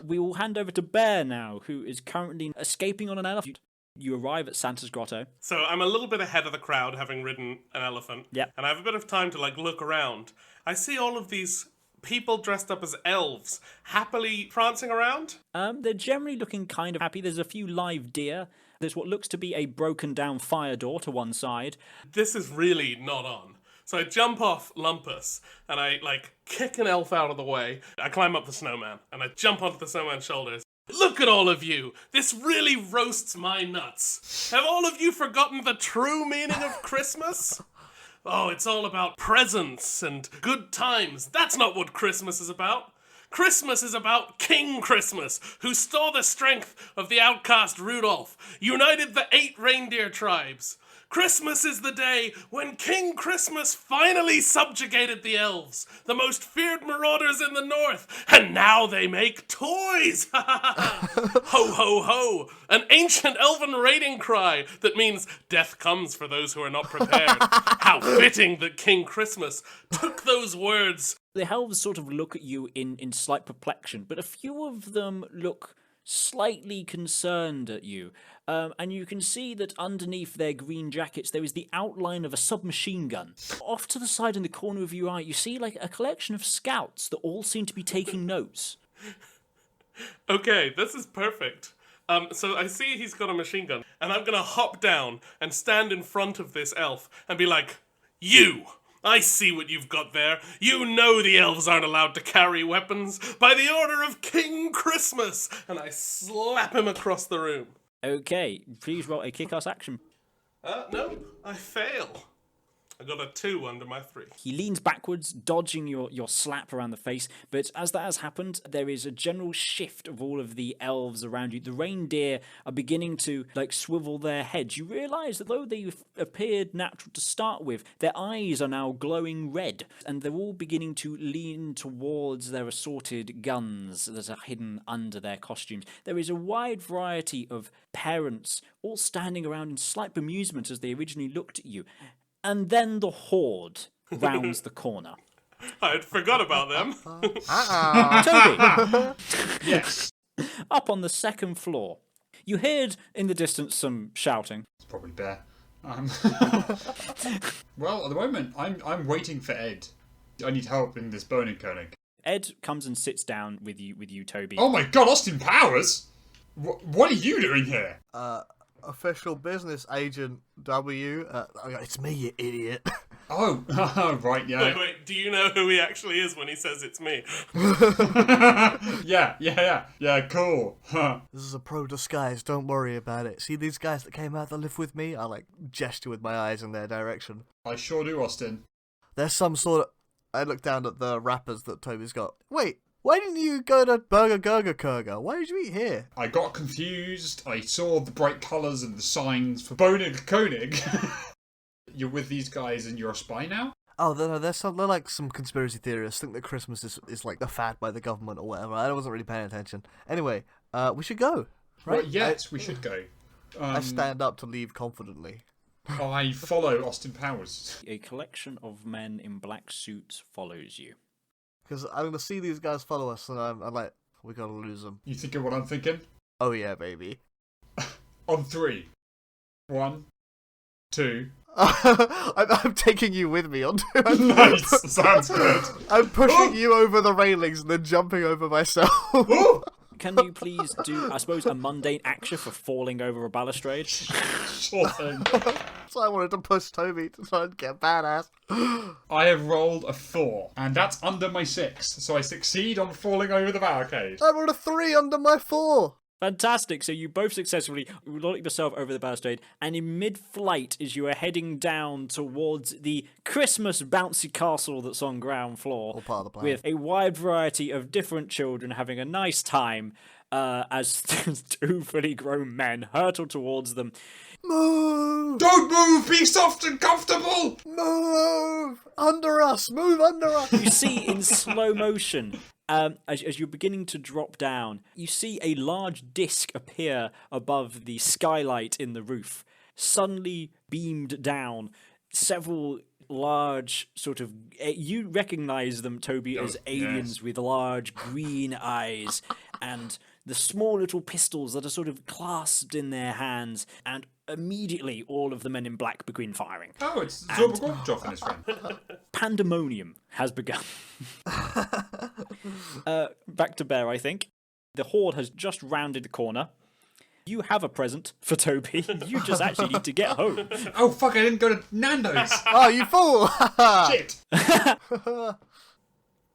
We will hand over to Bear now, who is currently escaping on an elephant. You arrive at Santa's grotto. So I'm a little bit ahead of the crowd, having ridden an elephant. Yeah. And I have a bit of time to look around. I see all of these people dressed up as elves happily prancing around. They're generally looking kind of happy. There's a few live deer. There's what looks to be a broken down fire door to one side. This is really not on. So I jump off Lumpus, and I, kick an elf out of the way. I climb up the snowman, and I jump onto the snowman's shoulders. Look at all of you! This really roasts my nuts. Have all of you forgotten the true meaning of Christmas? Oh, it's all about presents and good times. That's not what Christmas is about. Christmas is about King Christmas, who stole the strength of the outcast Rudolph, united the 8 reindeer tribes. Christmas is the day when King Christmas finally subjugated the elves, the most feared marauders in the north, and now they make toys! Ho, ho, ho! An ancient elven raiding cry that means death comes for those who are not prepared. How fitting that King Christmas took those words. The elves sort of look at you in slight perplexion, but a few of them look slightly concerned at you. And you can see that underneath their green jackets there is the outline of a submachine gun. Off to the side in the corner of your eye, you see a collection of scouts that all seem to be taking notes. Okay, this is perfect. So I see he's got a machine gun, and I'm gonna hop down and stand in front of this elf and be like, "You! I see what you've got there. You know the elves aren't allowed to carry weapons by the order of King Christmas!" And I slap him across the room. Okay, please roll a kick-ass action. No, I fail. I got a 2 under my 3. He leans backwards, dodging your slap around the face, but as that has happened, there is a general shift of all of the elves around you. The reindeer are beginning to, swivel their heads. You realise that though they appeared natural to start with, their eyes are now glowing red, and they're all beginning to lean towards their assorted guns that are hidden under their costumes. There is a wide variety of parents all standing around in slight bemusement as they originally looked at you. And then the horde rounds the corner. I'd forgot about them. Toby! Yes. Up on the second floor. You heard in the distance some shouting. It's probably Bear. Well, at the moment, I'm waiting for Ed. I need help in this boning Koenig. Ed comes and sits down with you, Toby. Oh my god, Austin Powers! What are you doing here? Official business agent W. It's me, you idiot. Oh, right, yeah. Wait, do you know who he actually is when he says it's me? Yeah, cool. Huh. This is a pro disguise, don't worry about it. See these guys that came out to live with me? I gesture with my eyes in their direction. I sure do, Austin. There's some sort of... I look down at the wrappers that Toby's got. Wait, why didn't you go to Burger Kurger? Why did you eat here? I got confused. I saw the bright colours and the signs for Bonig Koenig. You're with these guys and you're a spy now? Oh, they're some conspiracy theorists think that Christmas is a fad by the government or whatever. I wasn't really paying attention. Anyway, we should go, right? Well, yes, we should go. I stand up to leave confidently. I follow Austin Powers. A collection of men in black suits follows you. Because I'm going to see these guys follow us, and I'm like, we got to lose them. You thinking what I'm thinking? Oh yeah, baby. On 3. 1, 2. I'm taking you with me on Nice! Sounds good. I'm pushing you over the railings and then jumping over myself. Can you please do, I suppose, a mundane action for falling over a balustrade? Sure thing. So I wanted to push Toby to try and get badass. I have rolled a 4, and that's under my 6, so I succeed on falling over the barricade. I rolled a 3 under my 4. Fantastic. So you both successfully lock yourself over the balustrade, and in mid-flight, as you are heading down towards the Christmas bouncy castle that's on ground floor, All part of the plan. with a wide variety of different children having a nice time, as 2 fully grown men hurtle towards them. Move! Don't move! Be soft and comfortable! Move! Under us! Move under us! You see in slow motion, as you're beginning to drop down, you see a large disc appear above the skylight in the roof, suddenly beamed down. Several large you recognize them, Toby, as aliens with large green eyes and the small little pistols that are sort of clasped in their hands, and immediately all of the men in black begin firing. Oh, it's Zorba and his friend. Pandemonium has begun. Back to Bear, I think. The horde has just rounded the corner. You have a present for Toby. You just actually need to get home. Oh, fuck, I didn't go to Nando's. Oh, you fool! Shit.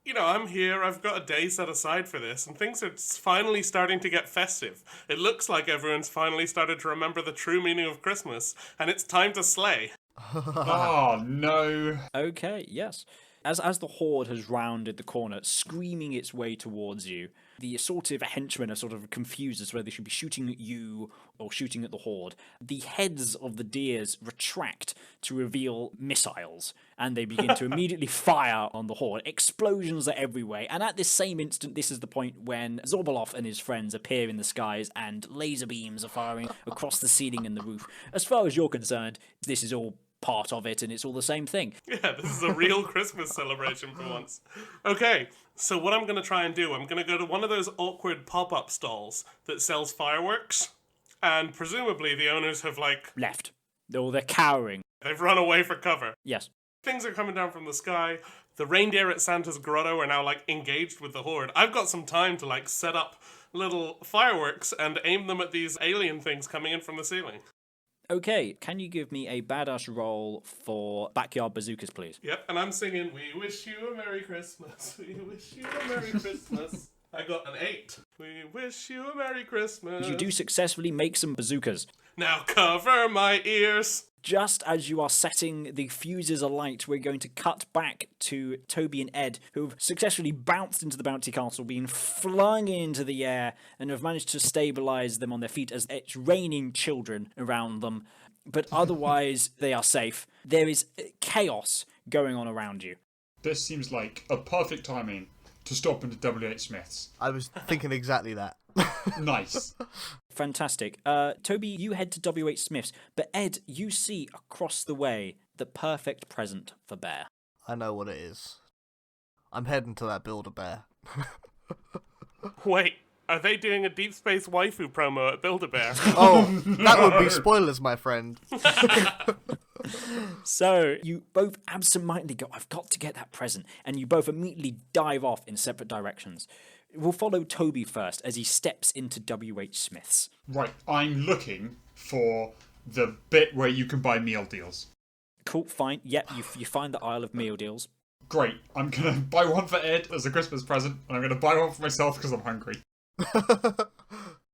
You know, I'm here, I've got a day set aside for this, and things are finally starting to get festive. It looks like everyone's finally started to remember the true meaning of Christmas, and it's time to slay. Oh, no. Okay, yes. As the horde has rounded the corner, screaming its way towards you, the assorted henchmen are sort of confused as to whether they should be shooting at you or shooting at the horde. The heads of the deers retract to reveal missiles, and they begin to immediately fire on the horde. Explosions are everywhere, and at this same instant, this is the point when Zorbalov and his friends appear in the skies, and laser beams are firing across the ceiling and the roof. As far as you're concerned, this is all part of it, and it's all the same thing. Yeah, this is a real Christmas celebration for once. Okay, so what I'm going to try and do, I'm going to go to one of those awkward pop-up stalls that sells fireworks, and presumably the owners have, Left. They're cowering. they've run away for cover. Yes. Things are coming down from the sky. The reindeer at Santa's grotto are now, engaged with the horde. I've got some time to, set up little fireworks and aim them at these alien things coming in from the ceiling. Okay, can you give me a badass roll for backyard bazookas, please? Yep, and I'm singing, "We wish you a Merry Christmas, we wish you a Merry Christmas." I got an 8. We wish you a Merry Christmas. You do successfully make some bazookas. Now cover my ears. Just as you are setting the fuses alight, we're going to cut back to Toby and Ed, who have successfully bounced into the bouncy castle, been flung into the air, and have managed to stabilize them on their feet as it's raining children around them. But otherwise, they are safe. There is chaos going on around you. This seems like a perfect timing to stop into WH Smith's. I was thinking exactly that. Nice. Fantastic. Toby, you head to WH Smith's, but Ed, you see across the way the perfect present for Bear. I know what it is. I'm heading to that Build-A-Bear. Wait, are they doing a Deep Space waifu promo at Build-A-Bear? Oh, that would be spoilers, my friend. So you both absentmindedly go, I've got to get that present, and you both immediately dive off in separate directions. We'll follow Toby first as he steps into WH Smith's. Right, I'm looking for the bit where you can buy meal deals. Cool, fine. Yep, you find the aisle of meal deals. Great, I'm going to buy one for Ed as a Christmas present, and I'm going to buy one for myself because I'm hungry.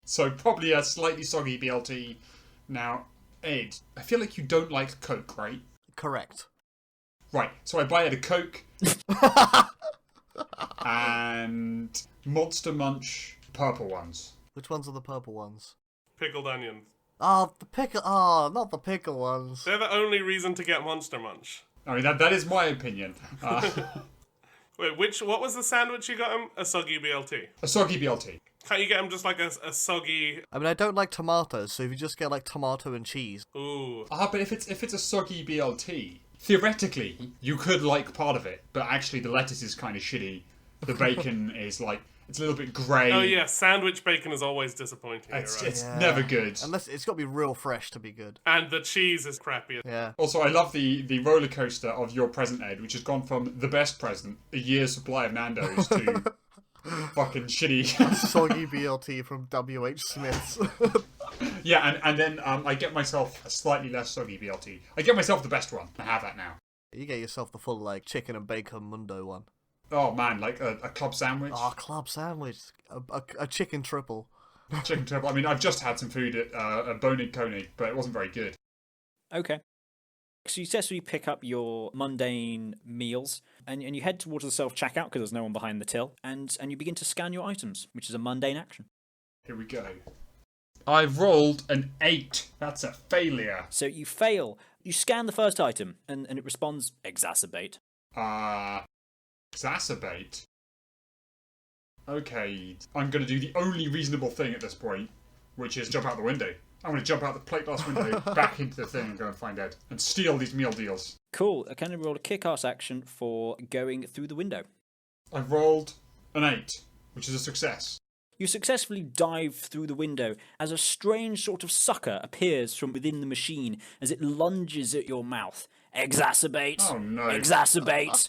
So probably a slightly soggy BLT. Now, Ed, I feel like you don't like Coke, right? Correct. Right, so I buy Ed a Coke and Monster Munch purple ones. Which ones are the purple ones? Pickled onions. Oh, the pickle. Oh, not the pickle ones. They're the only reason to get Monster Munch. I mean, that is my opinion. Wait, what was the sandwich you got him? A soggy BLT. A soggy BLT. Can't you get him just like a soggy... I mean, I don't like tomatoes, so if you just get like tomato and cheese. Ooh. But if it's a soggy BLT, theoretically, you could like part of it, but actually the lettuce is kind of shitty. The bacon is like, it's a little bit grey. Oh yeah, sandwich bacon is always disappointing. It's, Right? it's never good. Unless it's got to be real fresh to be good. And the cheese is crappy. Yeah. Also, I love the roller coaster of your present, Ed, which has gone from the best present, a year's supply of Nando's, to fucking shitty. Soggy BLT from WH Smith's. Yeah, and then I get myself a slightly less soggy BLT. I get myself the best one. I have that now. You get yourself the full like chicken and bacon mundo one. Oh man, like a club sandwich. Oh, club sandwich. A chicken triple. Chicken triple. I mean, I've just had some food at a Bone & Koenig, but it wasn't very good. Okay. So you successfully pick up your mundane meals, and you head towards the self-checkout because there's no one behind the till, and you begin to scan your items, which is a mundane action. Here we go. I've rolled an 8. That's a failure. So you fail. You scan the first item, and it responds, exacerbate. Exacerbate? Okay, I'm going to do the only reasonable thing at this point, which is jump out the window. I'm going to jump out the plate glass window, back into the thing and go and find Ed, and steal these meal deals. Cool. I can roll a kick-ass action for going through the window. I've rolled an 8, which is a success. You successfully dive through the window as a strange sort of sucker appears from within the machine as it lunges at your mouth. Exacerbate! Oh no. Exacerbate!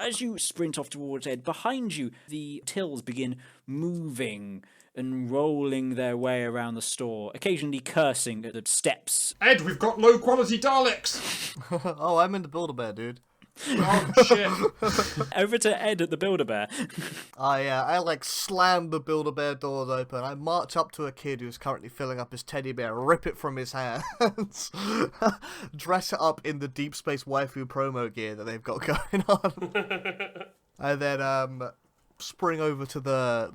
As you sprint off towards Ed, behind you, the tills begin moving and rolling their way around the store, occasionally cursing at the steps. Ed, we've got low quality Daleks! Oh, I'm in the Build-A-Bear, dude. Oh shit. Over to Ed at the Build-A-Bear. I like slam the Build-A-Bear doors open. I march up to a kid who's currently filling up his teddy bear, rip it from his hands, dress it up in the Deep Space waifu promo gear that they've got going on, and then spring over to the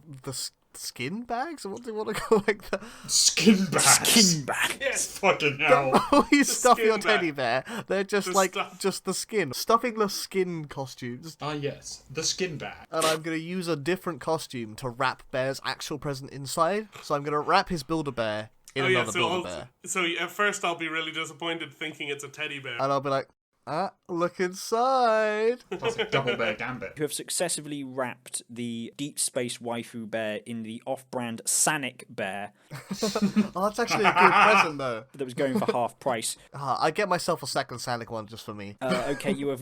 skin bags, or what do you want to call like the Skin bags. Skin bag. Yes. Fucking hell. you stuff your skin bag. teddy bear. They're just just the skin, stuffing the skin costumes. Ah yes, the skin bag. And I'm going to use a different costume to wrap Bear's actual present inside. So I'm going to wrap his Build-A-Bear in another Build-A-Bear. So at first I'll be really disappointed thinking it's a teddy bear. And I'll be like, Look inside. Classic double bear gambit. You have successfully wrapped the Deep Space Waifu Bear in the off-brand Sanic Bear Oh, that's actually a good present, though. that was going for half price. I get myself a second Sanic one just for me. Okay, you are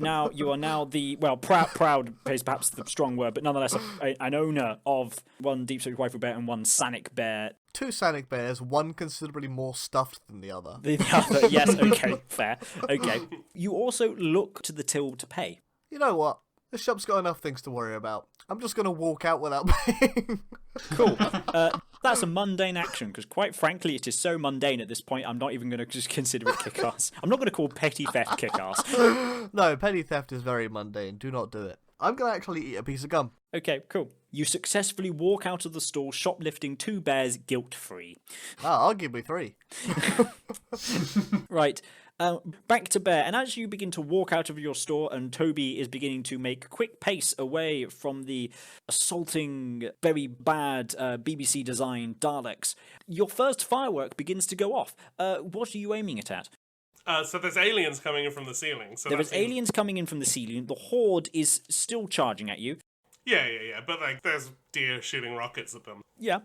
now the, well, proud is perhaps the strong word, but nonetheless an owner of one Deep Space Waifu Bear and one Sanic Bear. 2 Sanic bears, one considerably more stuffed than the other. The other, yes, okay, fair. Okay. You also look to the till to pay. You know what? The shop's got enough things to worry about. I'm just going to walk out without paying. Cool. That's a mundane action, because quite frankly, it is so mundane at this point, I'm not even going to just consider it kick-ass. I'm not going to call petty theft kick-ass. No, petty theft is very mundane. Do not do it. I'm going to actually eat a piece of gum. Okay, cool. You successfully walk out of the store, shoplifting 2 bears guilt-free. Arguably 3. Right. Back to Bear, and as you begin to walk out of your store and Toby is beginning to make quick pace away from the assaulting, very bad BBC-designed Daleks, your first firework begins to go off. What are you aiming it at? So there's aliens coming in from the ceiling. So There is aliens coming in from the ceiling. The Horde is still charging at you. Yeah. But like, there's deer shooting rockets at them. Yeah.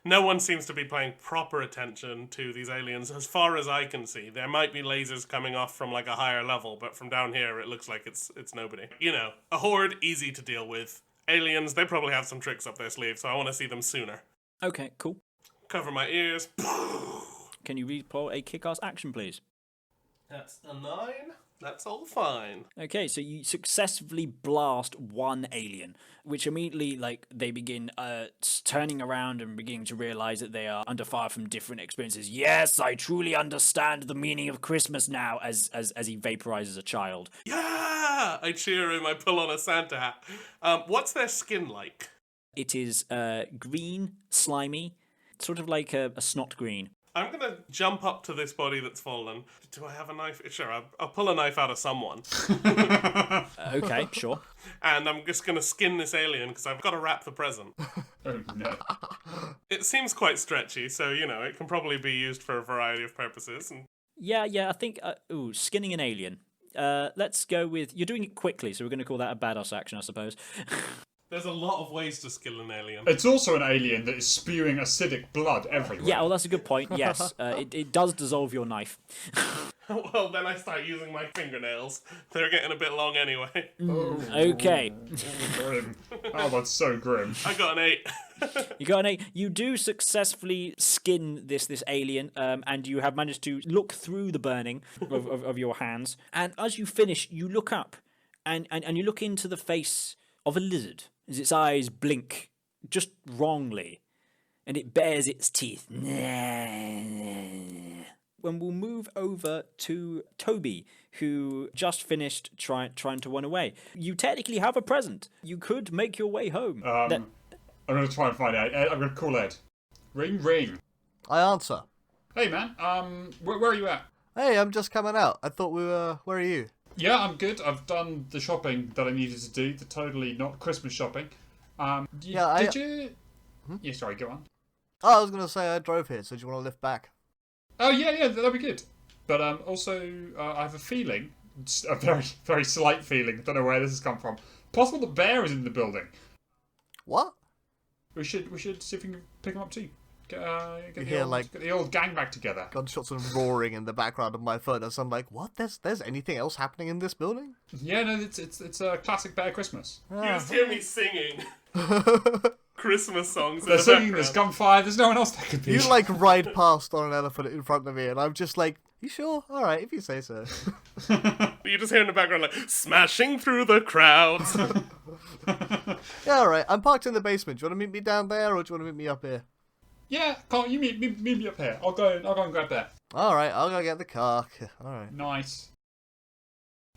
No one seems to be paying proper attention to these aliens, as far as I can see. There might be lasers coming off from like a higher level, but from down here it looks like it's nobody. You know, a horde, easy to deal with. Aliens, they probably have some tricks up their sleeve, so I want to see them sooner. Okay, cool. Cover my ears. Can you roll a kick-ass action, please? That's a 9. That's all fine. Okay, so you successfully blast one alien, which immediately, like, they begin turning around and beginning to realize that they are under fire from different experiences. Yes, I truly understand the meaning of Christmas now, as he vaporizes a child. Yeah! I cheer him, I pull on a Santa hat. What's their skin like? It is green, slimy, sort of like a snot green. I'm going to jump up to this body that's fallen. Do I have a knife? Sure, I'll pull a knife out of someone. Okay, sure. And I'm just going to skin this alien because I've got to wrap the present. Oh no. It seems quite stretchy, so, you know, it can probably be used for a variety of purposes. And Yeah, I think, skinning an alien. Let's go with, you're doing it quickly, so we're going to call that a badass action, I suppose. there's a lot of ways to skill an alien. It's also an alien that is spewing acidic blood everywhere. Yeah, well, that's a good point, yes. It does dissolve your knife. Well, then I start using my fingernails. They're getting a bit long anyway. Okay. Grim. Oh, that's so grim. I got an 8. You got an 8. You do successfully skin this alien, and you have managed to look through the burning of your hands. And as you finish, you look up, and you look into the face of a lizard as its eyes blink just wrongly, and it bares its teeth. When we'll move over to Toby, who just finished trying to run away. You technically have a present. You could make your way home. I'm going to try and find out. I'm going to call Ed. Ring, ring. I answer. Hey, man. Where are you at? Hey, I'm just coming out. I thought we were... Where are you? Yeah, I'm good. I've done the shopping that I needed to do. The totally not Christmas shopping. Did you... Yeah, sorry, go on. Oh, I was going to say I drove here, so do you want to lift back? Oh, yeah, that'd be good. But also, I have a feeling, a very, very slight feeling, don't know where this has come from. Possible the bear is in the building. What? We should see if we can pick him up too. Get the old gang back together. Gunshots and roaring in the background of my phone as I'm like, what? There's anything else happening in this building? Yeah, no, it's a classic bear Christmas. You just hear me singing Christmas songs. They're singing, there's gunfire, there's no one else that could be. You like ride past on an elephant in front of me, and I'm just like, you sure? All right, if you say so. You just hear in the background like smashing through the crowds. Yeah, all right. I'm parked in the basement. Do you want to meet me down there, or do you want to meet me up here? Yeah, can't you meet me up here? I'll go and grab that. All right, I'll go get the car. All right. Nice.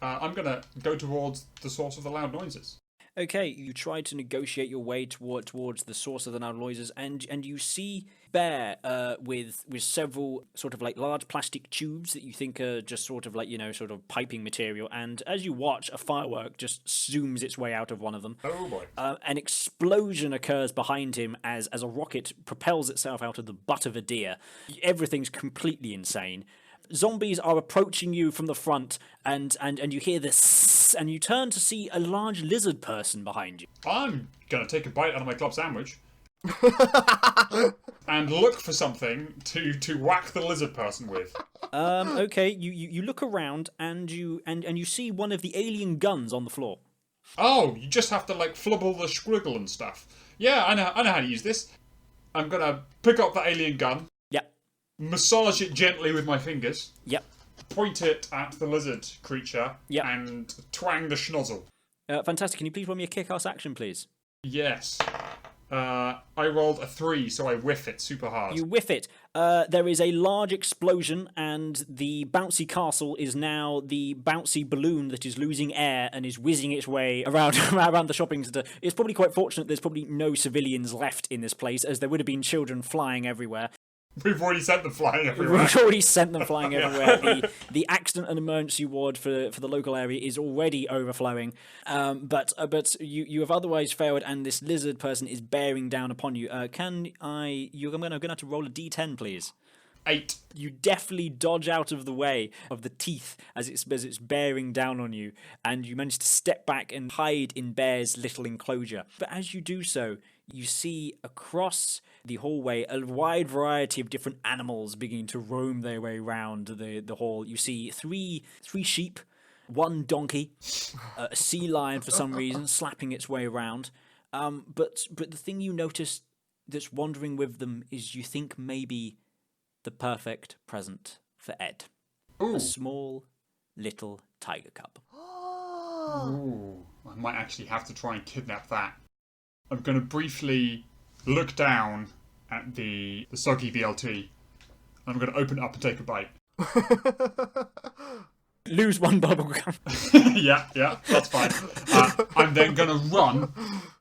I'm gonna go towards the source of the loud noises. Okay, you try to negotiate your way towards the source of the loud noises, and you see Bear with several sort of like large plastic tubes that you think are just sort of like, you know, sort of piping material. And as you watch, a firework just zooms its way out of one of them. Oh boy! An explosion occurs behind him as a rocket propels itself out of the butt of a deer. Everything's completely insane. Zombies are approaching you from the front, and you hear this, and you turn to see a large lizard person behind you. I'm gonna take a bite out of my club sandwich and look for something to whack the lizard person with. Okay, you look around, and you see one of the alien guns on the floor. Oh, you just have to like flubble the squiggle and stuff. Yeah, I know how to use this. I'm gonna pick up the alien gun, Yep. massage it gently with my fingers, Yep. point it at the lizard creature, Yep. and twang the schnozzle. Fantastic. Can you please roll me a kick-ass action, please? Yes. I rolled a 3, so I whiff it super hard. You whiff it. There is a large explosion, and the bouncy castle is now the bouncy balloon that is losing air and is whizzing its way around around the shopping centre. It's probably quite fortunate there's probably no civilians left in this place, as there would have been children flying everywhere. We've already sent them flying everywhere. We've already sent them flying everywhere. The accident and emergency ward for the local area is already overflowing. But you have otherwise failed, and this lizard person is bearing down upon you. I'm gonna have to roll a d10, please. 8. You definitely dodge out of the way of the teeth as it's bearing down on you, and you manage to step back and hide in Bear's little enclosure. But as you do so, you see across the hallway a wide variety of different animals beginning to roam their way around the hall. You see three sheep, one donkey, a sea lion for some reason slapping its way around. But the thing you notice that's wandering with them is you think maybe the perfect present for Ed. Ooh. A small little tiger cub. Ooh. I might actually have to try and kidnap that. I'm going to briefly look down at the soggy BLT, and I'm going to open it up and take a bite. Lose one bubblegum. yeah, that's fine. I'm then going to run.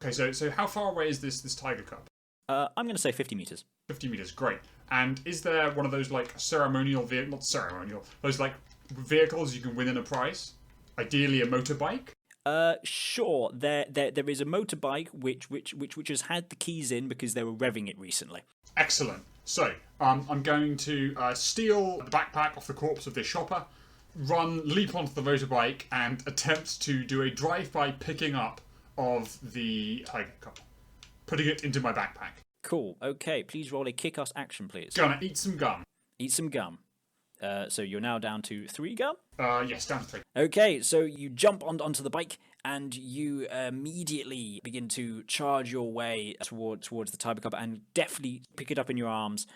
Okay, so how far away is this tiger cub? I'm going to say 50 meters. 50 meters, great. And is there one of those like not ceremonial, those like vehicles you can win in a prize? Ideally a motorbike? Sure. There is a motorbike which has had the keys in because they were revving it recently. Excellent. So, I'm going to steal the backpack off the corpse of this shopper, leap onto the motorbike, and attempt to do a drive-by picking up of the tiger cub, putting it into my backpack. Cool. Okay, please roll a kick-ass action, please. Gonna eat some gum. Eat some gum. So you're now down to 3 gum? Yes, down to 3. Okay, so you jump onto the bike and you immediately begin to charge your way towards the tiger cub and definitely pick it up in your arms.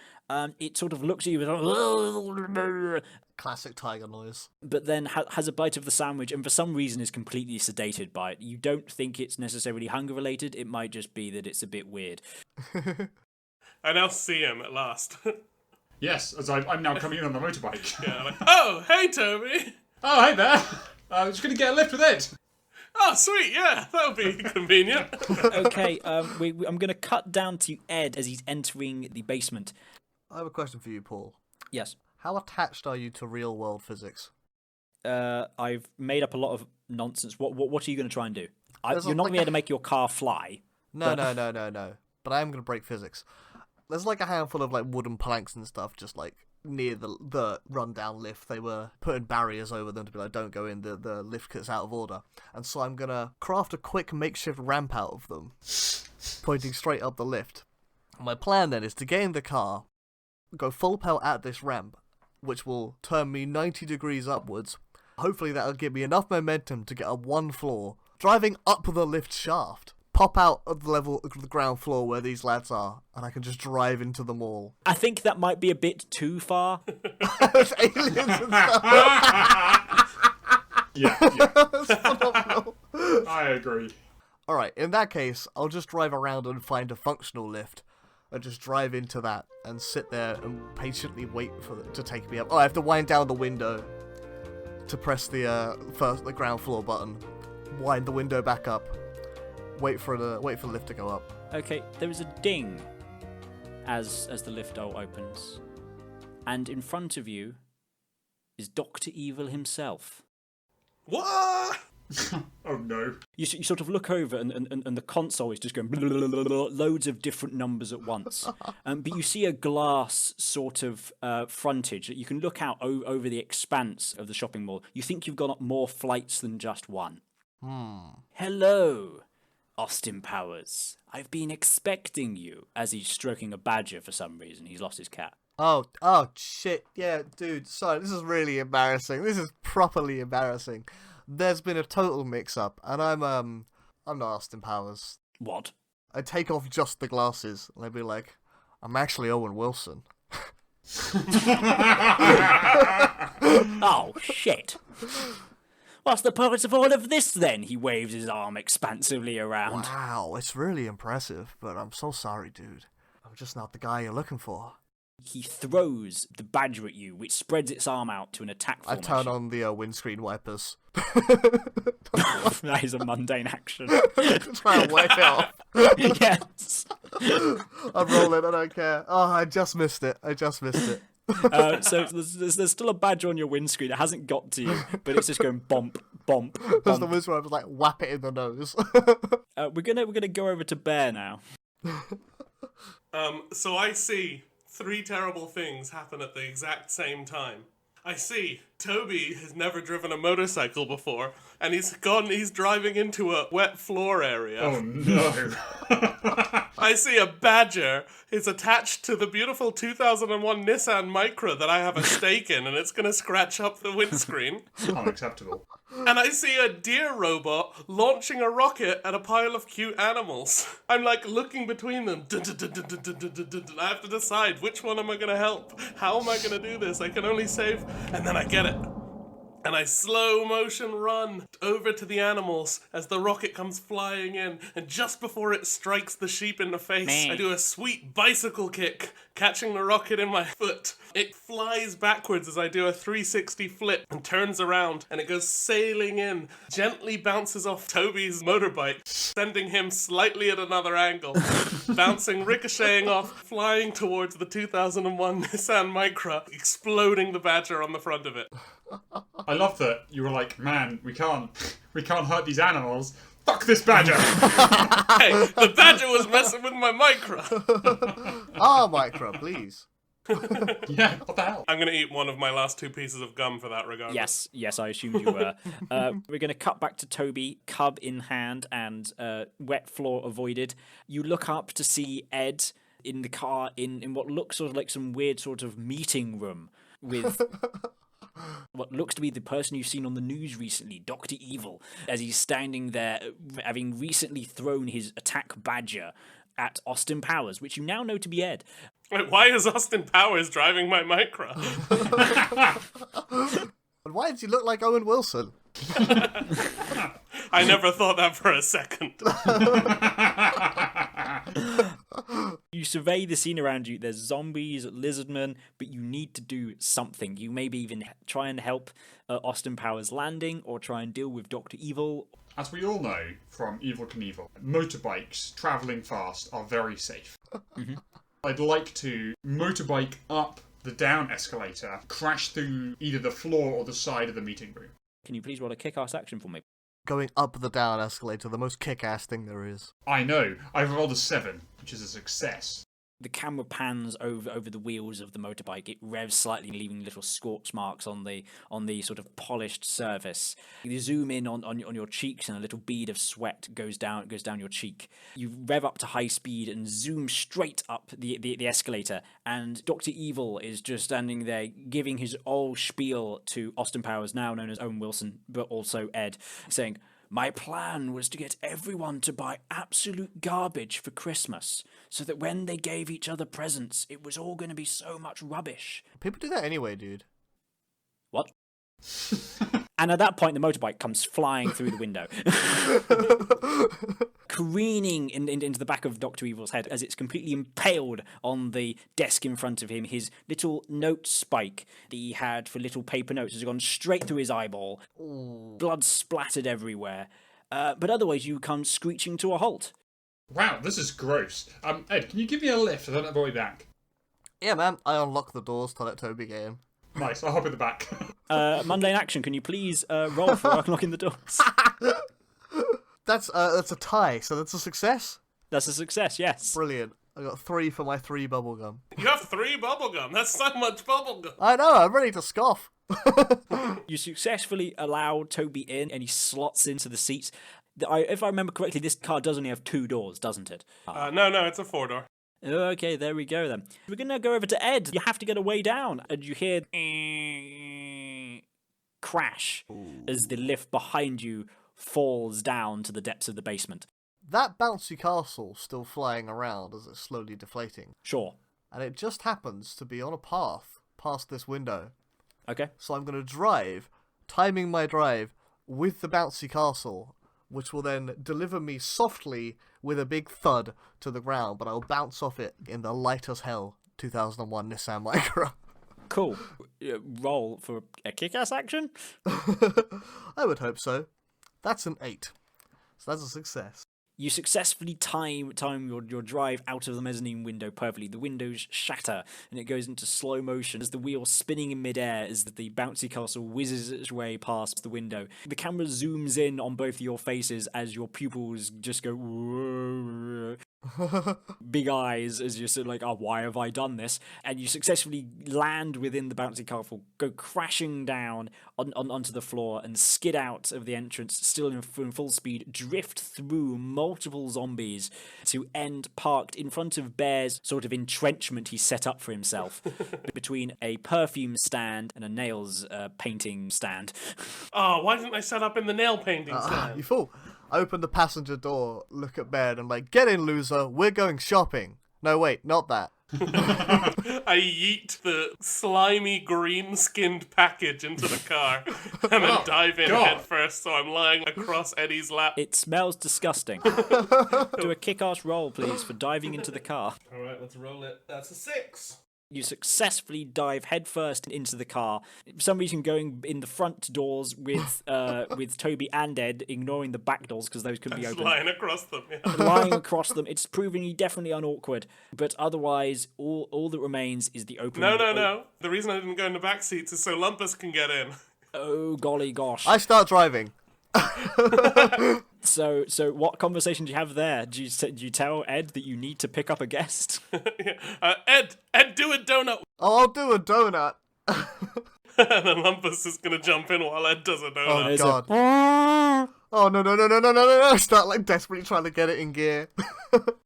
It sort of looks at you with Classic tiger noise. but then has a bite of the sandwich and for some reason is completely sedated by it. You don't think it's necessarily hunger related. It might just be that it's a bit weird. I now see him at last. Yes, as I'm now coming in on the motorbike. Yeah, like, oh, hey, Toby. Oh, hey there. I'm just going to get a lift with it. Oh, sweet, yeah, that'll be convenient. Okay, I'm going to cut down to Ed as he's entering the basement. I have a question for you, Paul. Yes. How attached are you to real-world physics? I've made up a lot of nonsense. What are you going to try and do? You're not like going to be able to make your car fly. No. But I am going to break physics. There's like a handful of like wooden planks and stuff just like near the rundown lift. They were putting barriers over them to be like, don't go in, the lift gets out of order. And so I'm going to craft a quick makeshift ramp out of them, pointing straight up the lift. My plan then is to get in the car, go full pelt at this ramp, which will turn me 90 degrees upwards. Hopefully that'll give me enough momentum to get up one floor, driving up the lift shaft. Pop out of the level of the ground floor where these lads are, and I can just drive into them all. I think that might be a bit too far. There's aliens and stuff. Yeah. That's phenomenal. I agree. Alright, in that case, I'll just drive around and find a functional lift. And just drive into that and sit there and patiently wait for it to take me up. Oh, I have to wind down the window to press the ground floor button. Wind the window back up. Wait for the lift to go up. Okay, there is a ding as the lift door opens. And in front of you is Dr. Evil himself. What? Oh no. You sort of look over and the console is just going blah, blah, blah, blah, loads of different numbers at once. But you see a glass sort of frontage that you can look out over the expanse of the shopping mall. You think you've got more flights than just one. Hello, Austin Powers. I've been expecting you. As he's stroking a badger for some reason. He's lost his cat. Oh, shit. Yeah, dude, sorry, this is really embarrassing. This is properly embarrassing. There's been a total mix-up, and I'm not Austin Powers. What? I take off just the glasses, and I'd be like, I'm actually Owen Wilson. Oh, shit. What's the purpose of all of this, then? He waves his arm expansively around. Wow, it's really impressive, but I'm so sorry, dude. I'm just not the guy you're looking for. He throws the badger at you, which spreads its arm out to an attack I formation. turn on the windscreen wipers. That is a mundane action. Try and wipe it off. Yes. I'm rolling, I don't care. Oh, I just missed it. So there's still a badger on your windscreen. It hasn't got to you, but it's just going bomp, bomp, There's the bomp. windscreen wipers, like, whap it in the nose. We're gonna go over to Bear now. So I see 3 terrible things happen at the exact same time. I see Toby has never driven a motorcycle before, and he's driving into a wet floor area. Oh no. I see a badger is attached to the beautiful 2001 Nissan Micra that I have a stake in, and it's going to scratch up the windscreen. Unacceptable. And I see a deer robot launching a rocket at a pile of cute animals. I'm like looking between them. I have to decide which one am I going to help? How am I going to do this? I can only save. And then I get it. And I slow motion run over to the animals as the rocket comes flying in. And just before it strikes the sheep in the face, I do a sweet bicycle kick, catching the rocket in my foot. It flies backwards as I do a 360 flip and turns around, and it goes sailing in, gently bounces off Toby's motorbike, sending him slightly at another angle, bouncing, ricocheting off, flying towards the 2001 Nissan Micra, exploding the badger on the front of it. I love that you were like, man, we can't hurt these animals. Fuck this badger! Hey, the badger was messing with my Micra. Micro, please. Yeah, what the hell? I'm going to eat one of my last 2 pieces of gum for that regard. Yes, I assumed you were. We're going to cut back to Toby, cub in hand and wet floor avoided. You look up to see Ed in the car in what looks sort of like some weird sort of meeting room with what looks to be the person you've seen on the news recently, Dr. Evil, as he's standing there having recently thrown his attack badger at Austin Powers, which you now know to be Ed. Wait, why is Austin Powers driving my Micra? And why does he look like Owen Wilson? I never thought that for a second. You survey the scene around you. There's zombies, lizardmen, but you need to do something. You maybe even try and help Austin Powers landing, or try and deal with Dr. Evil. As we all know from Evel Knievel, motorbikes travelling fast are very safe. I'd like to motorbike up the down escalator, crash through either the floor or the side of the meeting room. Can you please roll a kick-ass action for me? Going up the down escalator, the most kick-ass thing there is. I know, I've rolled a 7, which is a success. The camera pans over the wheels of the motorbike. It revs slightly, leaving little scorch marks on the sort of polished surface. You zoom in on your cheeks, and a little bead of sweat goes down your cheek. You rev up to high speed and zoom straight up the escalator. And Dr. Evil is just standing there, giving his old spiel to Austin Powers, now known as Owen Wilson, but also Ed, saying, "My plan was to get everyone to buy absolute garbage for Christmas, so that when they gave each other presents, it was all going to be so much rubbish." People do that anyway, dude. What? And at that point, the motorbike comes flying through the window, careening into the back of Dr. Evil's head as it's completely impaled on the desk in front of him. His little note spike that he had for little paper notes has gone straight through his eyeball. Blood splattered everywhere. But otherwise, you come screeching to a halt. Wow, this is gross. Ed, can you give me a lift? I don't have my way back. Yeah, man, I unlock the doors to let Toby get in. Nice, I'll hop in the back. Mundane action, can you please roll for unlocking the doors? That's a tie, so that's a success. That's a success, yes. Brilliant. I got 3 for my 3 bubblegum. You have 3 bubblegum. That's so much bubblegum. I know, I'm ready to scoff. You successfully allow Toby in, and he slots into the seats. If I remember correctly, this car does only have 2 doors, doesn't it? No, it's a 4-door. Okay, there we go then. We're going to go over to Ed. You have to get a way down, and you hear crash as the lift behind you falls down to the depths of the basement. That bouncy castle's still flying around as it's slowly deflating. Sure. And it just happens to be on a path past this window. Okay. So I'm going to drive, timing my drive with the bouncy castle, which will then deliver me softly with a big thud to the ground, but I'll bounce off it in the light as hell 2001 Nissan Micra. Cool. Roll for a kick-ass action? I would hope so. That's an 8. So that's a success. You successfully time your drive out of the mezzanine window perfectly. The windows shatter, and it goes into slow motion as the wheel spinning in midair as the bouncy castle whizzes its way past the window. The camera zooms in on both of your faces as your pupils just go big eyes as you're sort of like, oh, why have I done this? And you successfully land within the bouncy castle, go crashing down onto the floor and skid out of the entrance, still in full speed, drift through multiple zombies to end parked in front of Bear's sort of entrenchment he set up for himself between a perfume stand and a nails painting stand. Oh, why didn't I set up in the nail painting stand? You fool. I open the passenger door, look at Bear, and I'm like, get in, loser, we're going shopping. No, wait, not that. I yeet the slimy green-skinned package into the car and then dive in head first, so I'm lying across Eddie's lap. It smells disgusting. Do a kick-ass roll, please, for diving into the car. Alright, let's roll it. That's a 6. You successfully dive headfirst into the car. For some reason, going in the front doors with Toby and Ed, ignoring the back doors because those couldn't be opened. Lying across them, yeah. Lying across them, it's proving definitely unawkward. But otherwise, all that remains is the open. No. The reason I didn't go in the back seats is so Lumpus can get in. Oh golly gosh! I start driving. So what conversation do you have there? Do you tell Ed that you need to pick up a guest? Ed, do a donut. Oh, I'll do a donut. And then Lumpus is gonna jump in while Ed does a donut. Oh, God. Oh, no. I start, like, desperately trying to get it in gear.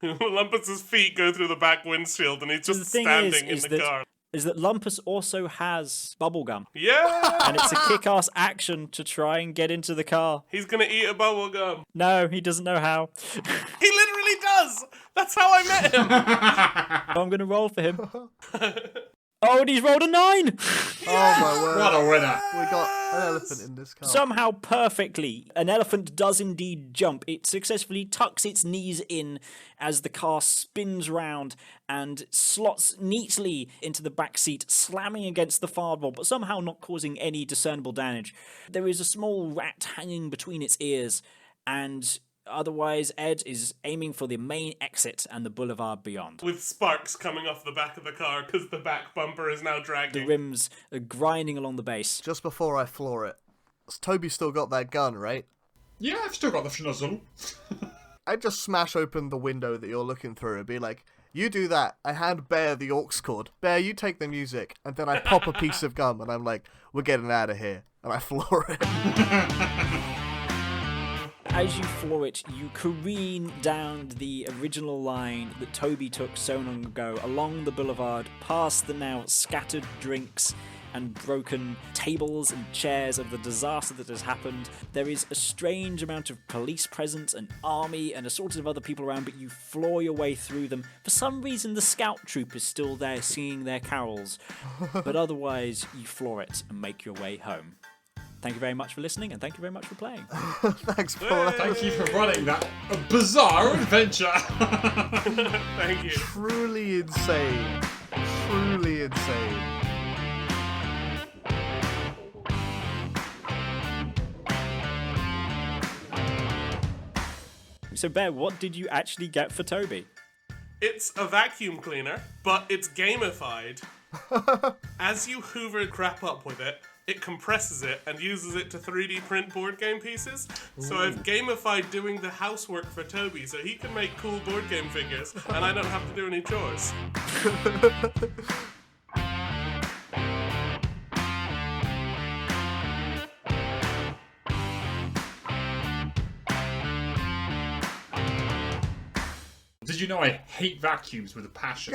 Lumpus's feet go through the back windshield and he's just standing in the car. Is that Lumpus also has bubblegum. Yeah! And it's a kick-ass action to try and get into the car. He's gonna eat a bubblegum. No, he doesn't know how. He literally does! That's how I met him! I'm going to roll for him. Oh, and he's rolled a 9! Oh, my word. What a winner. We got an elephant in this car. Somehow perfectly, an elephant does indeed jump. It successfully tucks its knees in as the car spins round and slots neatly into the back seat, slamming against the firewall, but somehow not causing any discernible damage. There is a small rat hanging between its ears, and otherwise Ed is aiming for the main exit and the boulevard beyond. With sparks coming off the back of the car because the back bumper is now dragging. The rims are grinding along the base. Just before I floor it, Toby's still got that gun, right? Yeah, I've still got the schnozzle. I just smash open the window that you're looking through and be like, you do that. I hand Bear the aux cord. Bear, you take the music. And then I pop a piece of gum and I'm like, we're getting out of here. And I floor it. As you floor it, you careen down the original line that Toby took so long ago, along the boulevard, past the now scattered drinks and broken tables and chairs of the disaster that has happened. There is a strange amount of police presence and army and a sort of other people around, but you floor your way through them. For some reason, the scout troop is still there singing their carols, but otherwise, you floor it and make your way home. Thank you very much for listening, and thank you very much for playing. Thanks, Paul. Thank you for running that bizarre adventure. Thank you. Truly insane. Truly insane. So, Bear, what did you actually get for Toby? It's a vacuum cleaner, but it's gamified. As you hoover crap up with it, it compresses it and uses it to 3D print board game pieces. So I've gamified doing the housework for Toby so he can make cool board game figures and I don't have to do any chores. Did you know I hate vacuums with a passion?